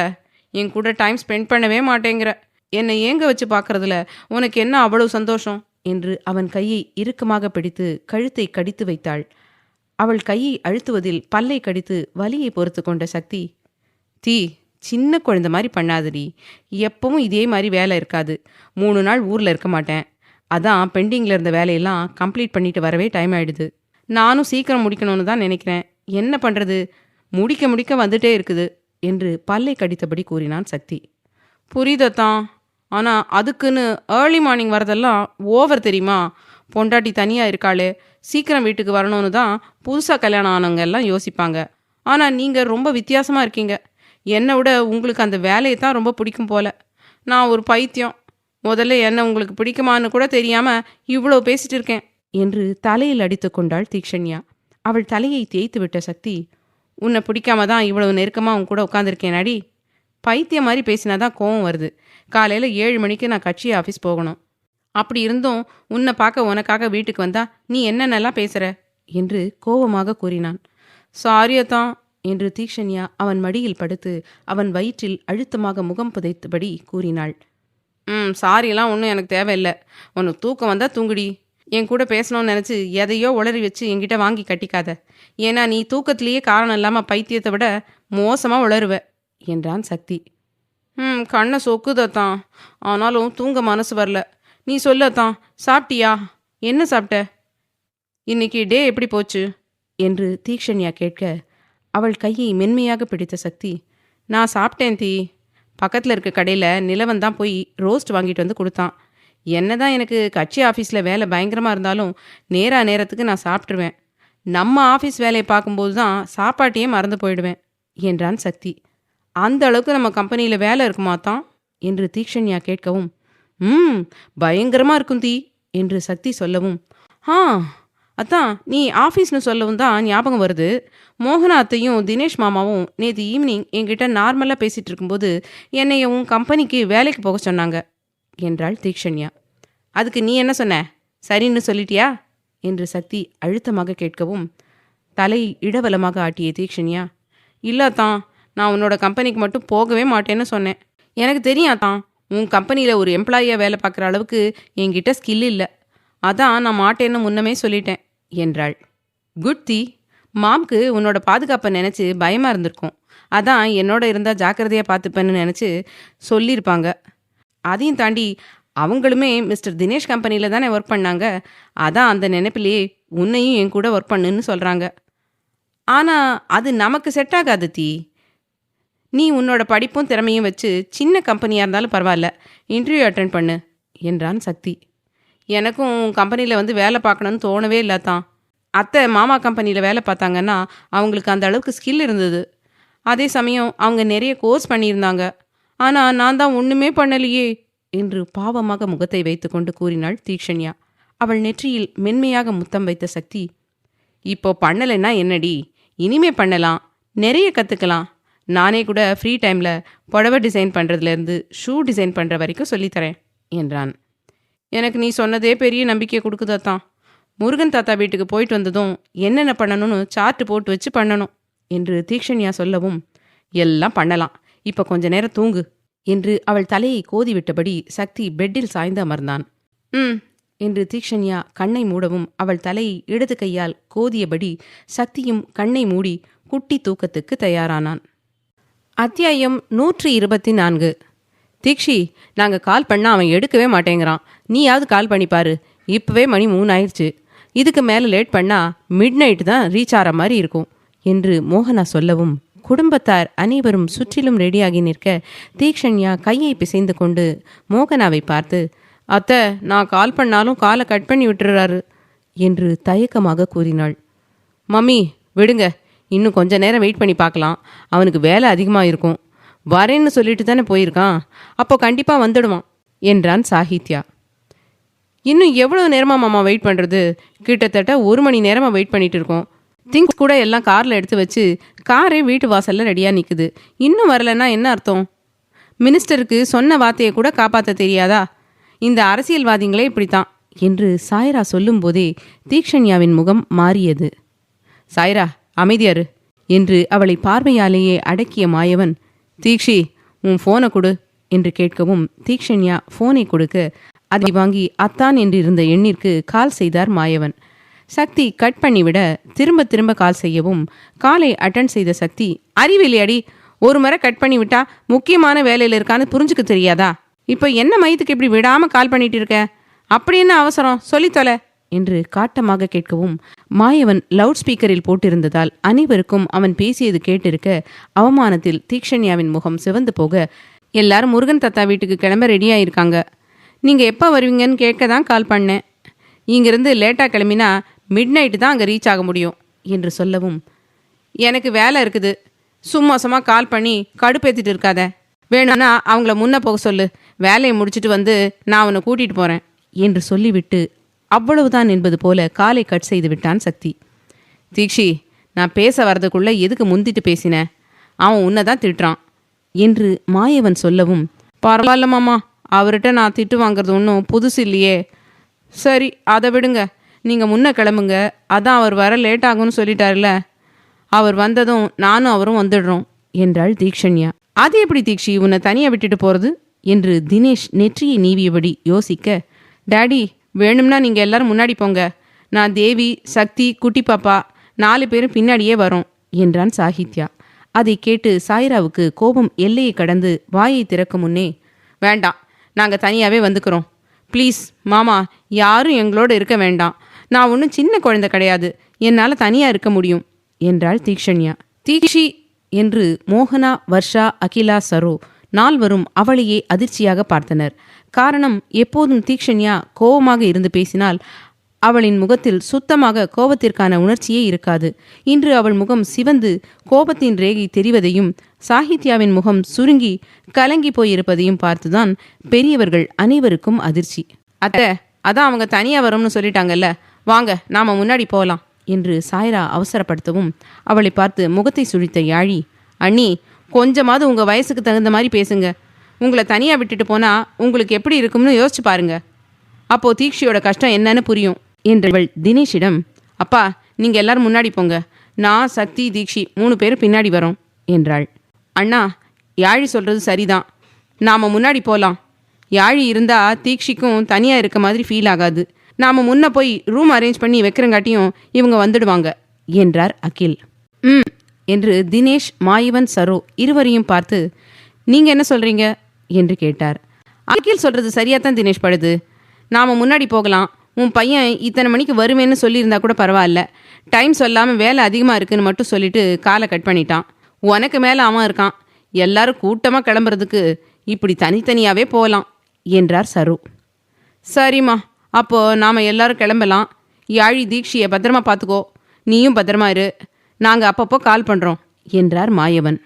என் கூட டைம் ஸ்பெண்ட் பண்ணவே மாட்டேங்கிற. என்னை ஏங்க வச்சு பார்க்கறதுல உனக்கு என்ன அவ்வளவு சந்தோஷம் என்று அவன் கையை இறுக்கமாக பிடித்து கழுத்தை கடித்து வைத்தாள். அவள் கையை அழுத்துவதில் பல்லை கடித்து வலியை பொறுத்து கொண்ட சக்தி, தீ சின்ன குழந்தை மாதிரி பண்ணாதடி. எப்பவும் இதே மாதிரி வேலை இருக்காது. 3 நாள் ஊரில் இருக்க மாட்டேன். அதான் பெண்டிங்கில் இருந்த வேலையெல்லாம் கம்ப்ளீட் பண்ணிட்டு வரவே டைம் ஆகிடுது. நானும் சீக்கிரம் முடிக்கணும்னு தான் நினைக்கிறேன். என்ன பண்ணுறது, முடிக்க வந்துட்டே இருக்குது என்று பல்லை கடித்தபடி கூறினான் சக்தி. புரியுதத்தான், ஆனால் அதுக்குன்னு ஏர்லி மார்னிங் வரதெல்லாம் ஓவர் தெரியுமா? பொண்டாட்டி தனியாக இருக்காளே, சீக்கிரம் வீட்டுக்கு வரணும்னு தான் புதுசாக கல்யாணம் ஆனவங்க எல்லாம் யோசிப்பாங்க. ஆனால் நீங்கள் ரொம்ப வித்தியாசமாக இருக்கீங்க. என்னை விட உங்களுக்கு அந்த வேலையை தான் ரொம்ப பிடிக்கும் போல. நான் ஒரு பைத்தியம். முதல்ல என்ன உங்களுக்கு பிடிக்குமான்னு கூட தெரியாமல் இவ்வளோ பேசிட்டு இருக்கேன் என்று தலையில் அடித்து கொண்டாள் தீக்ஷண்யா. அவள் தலையை தேய்த்து விட்ட சக்தி, உன்னை பிடிக்காம தான் இவ்வளவு நெருக்கமாக உன் கூட உட்காந்துருக்கேன் அடி. பைத்தியம் மாதிரி பேசினாதான் கோவம் வருது. காலையில் 7 மணிக்கு நான் கட்சி ஆஃபீஸ் போகணும். அப்படி இருந்தும் உன்னை பார்க்க உனக்காக வீட்டுக்கு வந்தா நீ என்னென்னலாம் பேசுகிற என்று கோபமாக கூறினான். சாரியத்தான் என்று தீக்ஷண்யா அவன் மடியில் படுத்து அவன் வயிற்றில் அழுத்தமாக முகம் புதைத்தபடி கூறினாள். சாரியெல்லாம் ஒன்றும் எனக்கு தேவையில்லை. உனக்கு தூக்கம் வந்தால் தூங்குடி. என் கூட பேசணும்னு நினச்சி எதையோ உளறி வச்சு என்கிட்ட வாங்கி கட்டிக்காத. ஏன்னா நீ தூக்கத்திலேயே காரணம் இல்லாமல் பைத்தியத்தை விட மோசமாக உளருவ என்றான் சக்தி. கண்ணை சொக்குதத்தான். ஆனாலும் தூங்க மனசு வரல. நீ சொல்லத்தான், சாப்பிட்டியா? என்ன சாப்பிட்ட? இன்னைக்கு டே எப்படி போச்சு என்று தீக்ஷண்யா கேட்க அவள் கையை மென்மையாக பிடித்த சக்தி, நான் சாப்பிட்டேன் தீ. பக்கத்தில் இருக்க கடையில் நிலவன் தான் போய் ரோஸ்ட் வாங்கிட்டு வந்து கொடுத்தான். என்னதான் எனக்கு கட்சி ஆஃபீஸில் வேலை பயங்கரமாக இருந்தாலும் நேரத்துக்கு நான் சாப்பிட்ருவேன். நம்ம ஆஃபீஸ் வேலையை பார்க்கும்போது தான் சாப்பாட்டையே மறந்து போயிடுவேன் என்றான் சக்தி. அந்த அளவுக்கு நம்ம கம்பெனியில் வேலை இருக்குமாத்தான் என்று தீக்ஷண்யா கேட்கவும், பயங்கரமாக இருக்கும் தீ என்று சக்தி சொல்லவும், அதான் நீ ஆஃபீஸ்னு சொல்லவும் தான் ஞாபகம் வருது. மோகனா அத்தையும் தினேஷ் மாமாவும் நேற்று ஈவினிங் என்கிட்ட நார்மலாக பேசிகிட்டு இருக்கும்போது என்னைய உன் கம்பெனிக்கு வேலைக்கு போக சொன்னாங்க என்றாள் தீக்ஷண்யா. அதுக்கு நீ என்ன சொன்ன? சரின்னு சொல்லிட்டியா என்று சக்தி அழுத்தமாக கேட்கவும், தலையை இடவலமாக ஆட்டிய தீக்ஷண்யா, இல்லாதான், நான் உன்னோட கம்பெனிக்கு மட்டும் போகவே மாட்டேன்னு சொன்னேன். எனக்கு தெரியாதான், உன் கம்பெனியில் ஒரு எம்ப்ளாயியாக வேலை பார்க்குற அளவுக்கு என்கிட்ட ஸ்கில் இல்லை. அதான் நான் மாட்டேன்னு முன்னமே சொல்லிட்டேன் என்றாள். குட் தீ. மாம்க்கு உன்னோட பாதுகாப்பை நினச்சி பயமாக இருந்திருக்கும். அதான் என்னோட இருந்தால் ஜாக்கிரதையாக பார்த்துப்பேன்னு நினச்சி சொல்லியிருப்பாங்க. அதையும் தாண்டி அவங்களுமே மிஸ்டர் தினேஷ் கம்பெனியில் தானே ஒர்க் பண்ணாங்க. அதான் அந்த நினைப்பிலேயே உன்னையும் என் கூட ஒர்க் பண்ணுன்னு சொல்கிறாங்க. ஆனால் அது நமக்கு செட் ஆகாது தீ. நீ உன்னோட படிப்பும் திறமையும் வச்சு சின்ன கம்பெனியாக இருந்தாலும் பரவாயில்ல, இன்டர்வியூ அட்டென்ட் பண்ணு என்றான் சக்தி. எனக்கும் கம்பெனியில் வந்து வேலை பார்க்கணுன்னு தோணவே இல்லாதான். அத்தை மாமா கம்பெனியில் வேலை பார்த்தாங்கன்னா அவங்களுக்கு அந்த அளவுக்கு ஸ்கில் இருந்தது. அதே சமயம் அவங்க நிறைய கோர்ஸ் பண்ணியிருந்தாங்க. ஆனால் நான் தான் ஒன்றுமே பண்ணலையே என்று பாவமாக முகத்தை வைத்து கொண்டு கூறினாள் தீக்ஷண்யா. அவள் நெற்றியில் மென்மையாக முத்தம் வைத்த சக்தி, இப்போ பண்ணலைன்னா என்னடி, இனிமே பண்ணலாம், நிறைய கற்றுக்கலாம். நானே கூட ஃப்ரீ டைமில் புடவை டிசைன் பண்ணுறதுலேருந்து ஷூ டிசைன் பண்ணுற வரைக்கும் சொல்லித்தரேன் என்றான். எனக்கு நீ சொன்னதே பெரிய நம்பிக்கை கொடுக்குதான். முருகன் தாத்தா வீட்டுக்கு போயிட்டு வந்ததும் என்னென்ன பண்ணணும்னு சார்ட்டு போட்டு வச்சு பண்ணணும் என்று தீக்ஷண்யா சொல்லவும், எல்லாம் பண்ணலாம், இப்போ கொஞ்ச நேரம் தூங்கு என்று அவள் தலையை கோதிவிட்டபடி சக்தி பெட்டில் சாய்ந்து அமர்ந்தான். என்று தீக்ஷண்யா கண்ணை மூடவும் அவள் தலையை இடது கையால் கோதியபடி சக்தியும் கண்ணை மூடி குட்டி தூக்கத்துக்கு தயாரானான். அத்தியாயம் 124. தீக்ஷி, நாங்கள் கால் பண்ணால் அவன் எடுக்கவே மாட்டேங்கிறான். நீயாவது கால் பண்ணிப்பாரு. இப்போவே மணி 3 ஆயிடுச்சு. இதுக்கு மேலே லேட் பண்ணால் மிட் நைட்டு தான் ரீச் ஆகிற மாதிரி இருக்கும் என்று மோகனா சொல்லவும், குடும்பத்தார் அனைவரும் சுற்றிலும் ரெடியாகி நிற்க தீக்ஷண்யா கையை பிசைந்து கொண்டு மோகனாவை பார்த்து, அத்தை, நான் கால் பண்ணாலும் காலை கட் பண்ணி விட்டுறாரு என்று தயக்கமாக கூறினாள். மம்மி விடுங்க, இன்னும் கொஞ்ச நேரம் வெயிட் பண்ணி பார்க்கலாம். அவனுக்கு வேலை அதிகமாக இருக்கும். வரேன்னு சொல்லிட்டு தானே போயிருக்கான், அப்போ கண்டிப்பாக வந்துடுவான் என்றான் சாகித்யா. இன்னும் எவ்வளோ நேரமாக மாமா வெயிட் பண்ணுறது? கிட்டத்தட்ட 1 மணி நேரமாக வெயிட் பண்ணிட்டு இருக்கோம். திங்ஸ் கூட எல்லாம் காரில் எடுத்து வச்சு காரே வீட்டு வாசலில் ரெடியாக நிற்குது. இன்னும் வரலன்னா என்ன அர்த்தம்? மினிஸ்டருக்கு சொன்ன வார்த்தையை கூட காப்பாற்ற தெரியாதா? இந்த அரசியல்வாதிகளே இப்படித்தான் என்று சாய்ரா சொல்லும்போதே தீக்ஷண்யாவின் முகம் மாறியது. சாய்ரா, அமைதியாரு என்று அவளை பார்வையாலேயே அடக்கிய மாயவன், தீக்ஷி, உன் ஃபோனை கொடு என்று கேட்கவும் தீக்ஷண்யா ஃபோனை கொடுக்க அதை வாங்கி அத்தான் என்றிருந்த எண்ணிற்கு கால் செய்தார் மாயவன். சக்தி கட் பண்ணிவிட திரும்ப திரும்ப கால் செய்யவும் காலை அட்டன் செய்த சக்தி, அறிவில்லையாடி, ஒரு முறை கட் பண்ணி விட்டா முக்கியமான வேலையில் இருக்கான்னு புரிஞ்சுக்க தெரியாதா? இப்போ என்ன மையத்துக்கு இப்படி விடாமல் கால் பண்ணிட்டு இருக்க? அப்படி என்ன அவசரம், சொல்லி தொலை என்று காட்டமாக கேட்கவும் மாயவன் லவுட் ஸ்பீக்கரில் போட்டிருந்ததால் அனைவருக்கும் அவன் பேசியது கேட்டிருக்க அவமானத்தில் தீக்ஷண்யாவின் முகம் சிவந்து போக, எல்லாரும் முருகன் தாத்தா வீட்டுக்கு கிளம்ப ரெடியாக இருக்காங்க. நீங்கள் எப்போ வருவீங்கன்னு கேட்க தான் கால் பண்ணேன். இங்கேருந்து லேட்டாக கிளம்பினா மிட் நைட்டு தான் அங்கே ரீச் ஆக முடியும் என்று சொல்லவும், எனக்கு வேலை இருக்குது. சும்மா கால் பண்ணி கடுப்பேற்றிட்டு இருக்காத. வேணும்னா அவங்கள முன்ன போக சொல்லு. வேலையை முடிச்சுட்டு வந்து நான் அவனை கூட்டிகிட்டு போகிறேன் என்று சொல்லிவிட்டு அவ்வளவுதான் என்பது போல காலை கட் செய்து விட்டான் சக்தி. தீக்ஷி, நான் பேச வர்றதுக்குள்ளே எதுக்கு முந்திட்டு பேசினேன்? அவன் உன்னை தான் திட்டுறான் என்று மாயவன் சொல்லவும், பரவாயில்ல மாமா, அவர்கிட்ட நான் திட்டு வாங்குறது ஒன்றும் புதுசு இல்லையே. சரி, அதை விடுங்க. நீங்கள் முன்ன கிளம்புங்க. அதான் அவர் வர லேட் ஆகும்னு சொல்லிட்டார்ல. அவர் வந்ததும் நானும் அவரும் வந்துடுறோம் என்றாள் தீக்ஷண்யா. அது எப்படி தீக்ஷி உன்னை தனியாக விட்டுட்டு போகிறது என்று தினேஷ் நெற்றியை நீவியபடி யோசிக்க, டாடி, வேணும்னா நீங்கள் எல்லாரும் முன்னாடி போங்க. நான் தேவி, சக்தி, குட்டி பாப்பா 4 பேரும் பின்னாடியே வரோம் என்றான் சாகித்யா. அதை கேட்டு சாய்ராவுக்கு கோபம் எல்லையை கடந்து வாயை திறக்கும் முன்னே, வேண்டாம், நாங்கள் தனியாகவே வந்துக்கிறோம். ப்ளீஸ் மாமா, யாரும் எங்களோட இருக்க வேண்டாம். நான் ஒன்றும் சின்ன குழந்தை கிடையாது. என்னால் தனியாக இருக்க முடியும் என்றாள் தீக்ஷண்யா. தீக்ஷி என்று மோகனா, வர்ஷா, அகிலா, சரோ 4வரும் அவளையே அதிர்ச்சியாக பார்த்தனர். காரணம், எப்போதும் தீக்ஷண்யா கோபமாக இருந்து பேசினால் அவளின் முகத்தில் சுத்தமாக கோபத்திற்கான உணர்ச்சியே இருக்காது. இன்று அவள் முகம் சிவந்து கோபத்தின் ரேகை தெரிவதையும் சாகித்யாவின் முகம் சுருங்கி கலங்கி போயிருப்பதையும் பார்த்துதான் பெரியவர்கள் அனைவருக்கும் அதிர்ச்சி. அத்தை, அதான் அவங்க தனியாக வரோம்னு சொல்லிட்டாங்கல்ல, வாங்க நாம் முன்னாடி போகலாம் என்று சாய்ரா அவசரப்படுத்தவும் அவளை பார்த்து முகத்தை சுழித்த யாழி, அண்ணி, கொஞ்சமாவது உங்கள் வயசுக்கு தகுந்த மாதிரி பேசுங்க. உங்களை தனியாக விட்டுட்டு போனால் உங்களுக்கு எப்படி இருக்கும்னு யோசிச்சு பாருங்க. அப்போது தீக்ஷியோட கஷ்டம் என்னன்னு புரியும் என்றவள் தினேஷிடம், அப்பா, நீங்கள் எல்லாரும் முன்னாடி போங்க. நான், சக்தி, தீக்ஷி 3 பேரும் பின்னாடி வரோம் என்றாள். அண்ணா, யாழி சொல்கிறது சரிதான். நாம் முன்னாடி போகலாம். யாழி இருந்தால் தீக்ஷிக்கும் தனியாக இருக்க மாதிரி ஃபீல் ஆகாது. நாம் முன்ன போய் ரூம் அரேஞ்ச் பண்ணி வைக்கிறங்காட்டியும் இவங்க வந்துடுவாங்க என்றார் அகில். என்று தினேஷ், மாயவன், சரோ இருவரையும் பார்த்து, நீங்கள் என்ன சொல்கிறீங்க என்று கேட்டார். அகில் சொல்கிறது சரியாக தான் தினேஷ் படுது. நாம் முன்னாடி போகலாம். உன் பையன் இத்தனை மணிக்கு வருவேன்னு சொல்லியிருந்தா கூட பரவாயில்ல. டைம் சொல்லாமல் வேலை அதிகமாக இருக்குன்னு மட்டும் சொல்லிட்டு காலை கட் பண்ணிட்டான். உனக்கு மேலே அவன் இருக்கான். எல்லாரும் கூட்டமாக கிளம்புறதுக்கு இப்படி தனித்தனியாகவே போகலாம் என்றார் சரோ. சரிம்மா, அப்போது நாம் எல்லாரும் கிளம்பலாம். யாழி, தீக்ஷியை பத்திரமா பார்த்துக்கோ. நீயும் பத்திரமா இரு. நாங்கள் அப்பப்போ கால் பண்ணுறோம் என்றார் மாயவன்.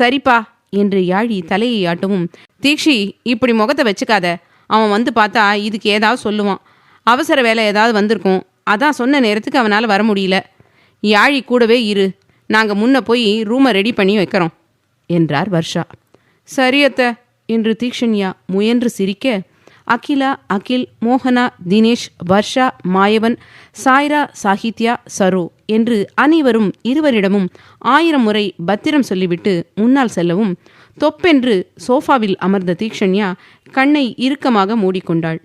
சரிப்பா என்று யாழி தலையை ஆட்டவும், தீக்ஷி, இப்படி முகத்தை வச்சுக்காத. அவன் வந்து பார்த்தா இதுக்கு ஏதாவது சொல்லுவான். அவசர வேலை ஏதாவது வந்திருக்கும். அதான் சொன்ன நேரத்துக்கு அவனால் வர முடியல. யாழி கூடவே இரு. நாங்கள் முன்ன போய் ரூமை ரெடி பண்ணி வைக்கிறோம் என்றார் வர்ஷா. சரியத்த என்று தீக்ஷண்யா முயன்று சிரிக்க, அகிலா, அகில், மோகனா, தினேஷ், வர்ஷா, மாயவன், சாய்ரா, சாகித்யா, சரோ என்று அனைவரும் இருவரிடமும் 1000 முறை பத்திரம் சொல்லிவிட்டு முன்னால் செல்லவும், தொப்பென்று சோஃபாவில் அமர்ந்த தீக்ஷண்யா கண்ணை இறுக்கமாக மூடிக்கொண்டாள்.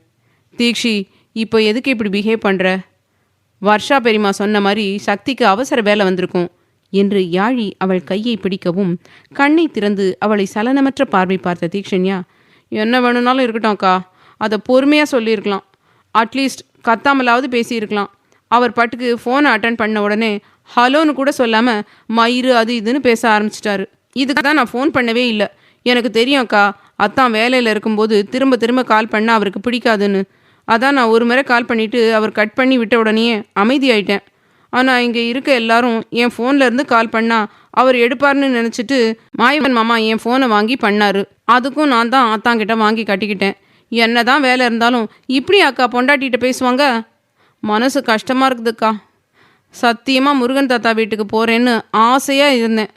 தீக்ஷி, இப்போ எதுக்கு இப்படி பிஹேவ் பண்ணுற? வர்ஷா பெரியம்மா சொன்ன மாதிரி சக்திக்கு அவசர வேலை வந்திருக்கும் என்று யாழி அவள் கையை பிடிக்கவும், கண்ணை திறந்து அவளை சலனமற்ற பார்வை பார்த்த தீக்ஷண்யா, என்ன வேணும்னாலும் இருக்கட்டும் அக்கா, அதை பொறுமையாக சொல்லியிருக்கலாம். அட்லீஸ்ட் கத்தாமலாவது பேசியிருக்கலாம். அவர் பாட்டுக்கு ஃபோனை அட்டன் பண்ண உடனே ஹலோன்னு கூட சொல்லாமல் மயிறு அது இதுன்னு பேச ஆரம்பிச்சிட்டாரு. இதுக்கு தான் நான் ஃபோன் பண்ணவே இல்லை. எனக்கு தெரியும் அக்கா, அத்தான் வேலையில் இருக்கும்போது திரும்ப திரும்ப கால் பண்ண அவருக்கு பிடிக்காதுன்னு. அதான் நான் ஒரு முறை கால் பண்ணிவிட்டு அவர் கட் பண்ணி விட்ட உடனேயே அமைதியாயிட்டேன். ஆனால் இங்கே இருக்க எல்லாரும் என் ஃபோனில் இருந்து கால் பண்ணால் அவர் எடுப்பார்னு நினச்சிட்டு மாயவன் மாமா என் ஃபோனை வாங்கி பண்ணார். அதுக்கும் நான் தான் ஆத்தாங்கிட்ட வாங்கி கட்டிக்கிட்டேன். என்ன தான் வேலை இருந்தாலும் இப்படி அக்கா பொண்டாட்டிகிட்ட பேசுவாங்க? மனசு கஷ்டமாக இருக்குதுக்கா. சத்தியமாக முருகன் தாத்தா வீட்டுக்கு போகிறேன்னு ஆசையாக இருந்தேன்.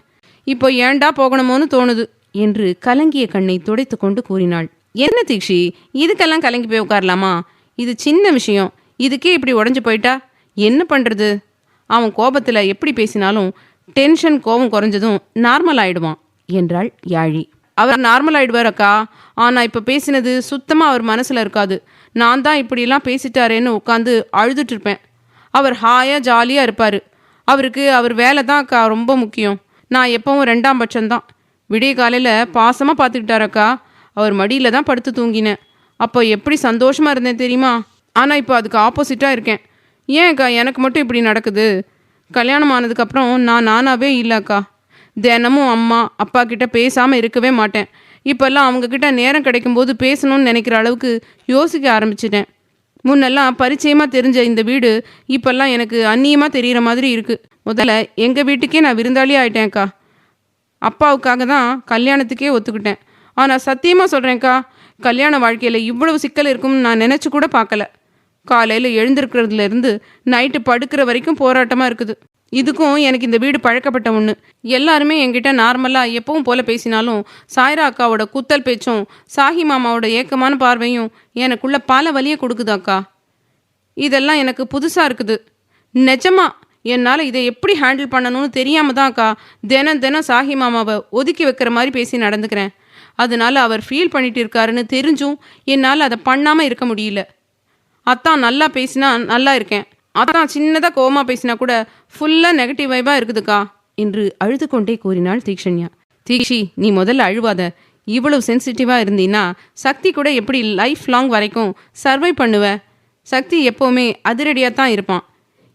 இப்போ ஏண்டா போகணுமோன்னு தோணுது என்று கலங்கிய கண்ணை துடைத்து கொண்டு கூறினாள். என்ன தீக்ஷி, இதுக்கெல்லாம் கலங்கி போய் உட்காரலாமா? இது சின்ன விஷயம். இதுக்கே இப்படி உடஞ்சி போயிட்டா என்ன பண்ணுறது? அவன் கோபத்தில் எப்படி பேசினாலும் டென்ஷன் கோபம் குறைஞ்சதும் நார்மல் ஆயிடுவான் என்றாள் யாழி. அவர் நார்மல் ஆயிடுவார் அக்கா. ஆனால் இப்போ பேசினது சுத்தமாக அவர் மனசில் இருக்காது. நான் தான் இப்படிலாம் பேசிட்டாரேன்னு உட்காந்து அழுதுட்டுருப்பேன். அவர் ஹாயாக ஜாலியாக இருப்பார். அவருக்கு அவர் வேலை தான் அக்கா ரொம்ப முக்கியம். நான் எப்பவும் 2ஆம் பட்சம்தான். விடிய காலையில் பாசமாக பார்த்துக்கிட்டாரக்கா. அவர் மடியில் தான் படுத்து தூங்கினேன். அப்போ எப்படி சந்தோஷமாக இருந்தேன் தெரியுமா? ஆனால் இப்போ அதுக்கு ஆப்போசிட்டாக இருக்கேன். ஏன் அக்கா எனக்கு மட்டும் இப்படி நடக்குது? கல்யாணம் ஆனதுக்கப்புறம் நான் நானாகவே இல்லை அக்கா. தினமும் அம்மா அப்பா கிட்ட பேசாமல் இருக்கவே மாட்டேன். இப்போல்லாம் அவங்கக்கிட்ட நேரம் கிடைக்கும்போது பேசணும்னு நினைக்கிற அளவுக்கு யோசிக்க ஆரம்பிச்சிட்டேன். முன்னெல்லாம் பரிச்சயமாக தெரிஞ்ச இந்த வீடு இப்போல்லாம் எனக்கு அந்நியமாக தெரிகிற மாதிரி இருக்குது. முதல்ல எங்கள் வீட்டுக்கே நான் விருந்தாளி ஆயிட்டேன்க்கா. அப்பாவுக்காக தான் கல்யாணத்துக்கே ஒத்துக்கிட்டேன். ஆனால் சத்தியமாக சொல்கிறேன்க்கா, கல்யாண வாழ்க்கையில் இவ்வளவு சிக்கல் இருக்கும்னு நான் நினச்சி கூட பார்க்கல. காலையில் எழுந்திருக்கிறதுலேருந்து நைட்டு படுக்கிற வரைக்கும் போராட்டமாக இருக்குது. இதுக்கும் எனக்கு இந்த வீடு பழக்கப்பட்ட ஒன்று. எல்லாருமே என்கிட்ட நார்மலாக எப்பவும் போல் பேசினாலும் சாய்ரா அக்காவோட குத்தல் பேச்சும் சாஹி மாமாவோட ஏக்கமான பார்வையும் எனக்குள்ள பல வலியை கொடுக்குது அக்கா. இதெல்லாம் எனக்கு புதுசாக இருக்குது. நிஜமா என்னால் இதை எப்படி ஹேண்டில் பண்ணணும்னு தெரியாமல் தான் அக்கா தினம் தினம் சாஹி மாமாவை ஒதுக்கி வைக்கிற மாதிரி பேசி நடந்துக்கிறேன். அதனால அவர் ஃபீல் பண்ணிட்டு இருக்காருன்னு தெரிஞ்சும் என்னால் அதை பண்ணாமல் இருக்க முடியல. அத்தான் நல்லா பேசினா நல்லா இருக்கேன், அதான் சின்னதாக கோவமாக பேசினா கூட ஃபுல்லாக நெகட்டிவ் வைபாக இருக்குதுக்கா என்று அழுது கொண்டே கூறினாள் தீக்ஷண்யா. தீக்ஷி, நீ முதல்ல அழுவாத. இவ்வளவு சென்சிட்டிவாக இருந்தீன்னா சக்தி கூட எப்படி லைஃப் லாங் வரைக்கும் சர்வை பண்ணுவ? சக்தி எப்போவுமே அதிரடியாக தான் இருப்பான்.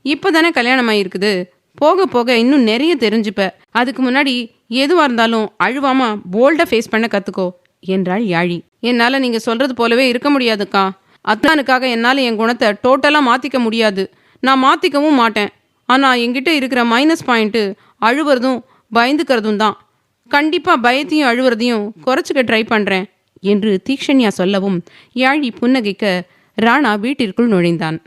இப்போ தானே கல்யாணம் ஆகிருக்குது, போக போக இன்னும் நிறைய தெரிஞ்சுப்ப. அதுக்கு முன்னாடி எதுவாக இருந்தாலும் அழுவாம போல்டாக ஃபேஸ் பண்ண கற்றுக்கோ என்றாள் யாழி. என்னால் நீங்கள் சொல்கிறது போலவே இருக்க முடியாதுக்கா. அத்தானுக்காக என்னால் என் குணத்தை டோட்டலாக மாற்றிக்க முடியாது, நான் மாற்றிக்கவும் மாட்டேன். ஆனால் என்கிட்ட இருக்கிற மைனஸ் பாயிண்ட்டு அழுவுறதும் பயந்துக்கிறதும் தான். கண்டிப்பாக பயத்தையும் அழுவுறதையும் குறைச்சிக்க ட்ரை பண்ணுறேன் என்று தீக்ஷண்யா சொல்லவும் யாழி புன்னகைக்க ராணா வீட்டிற்குள் நுழைந்தான்.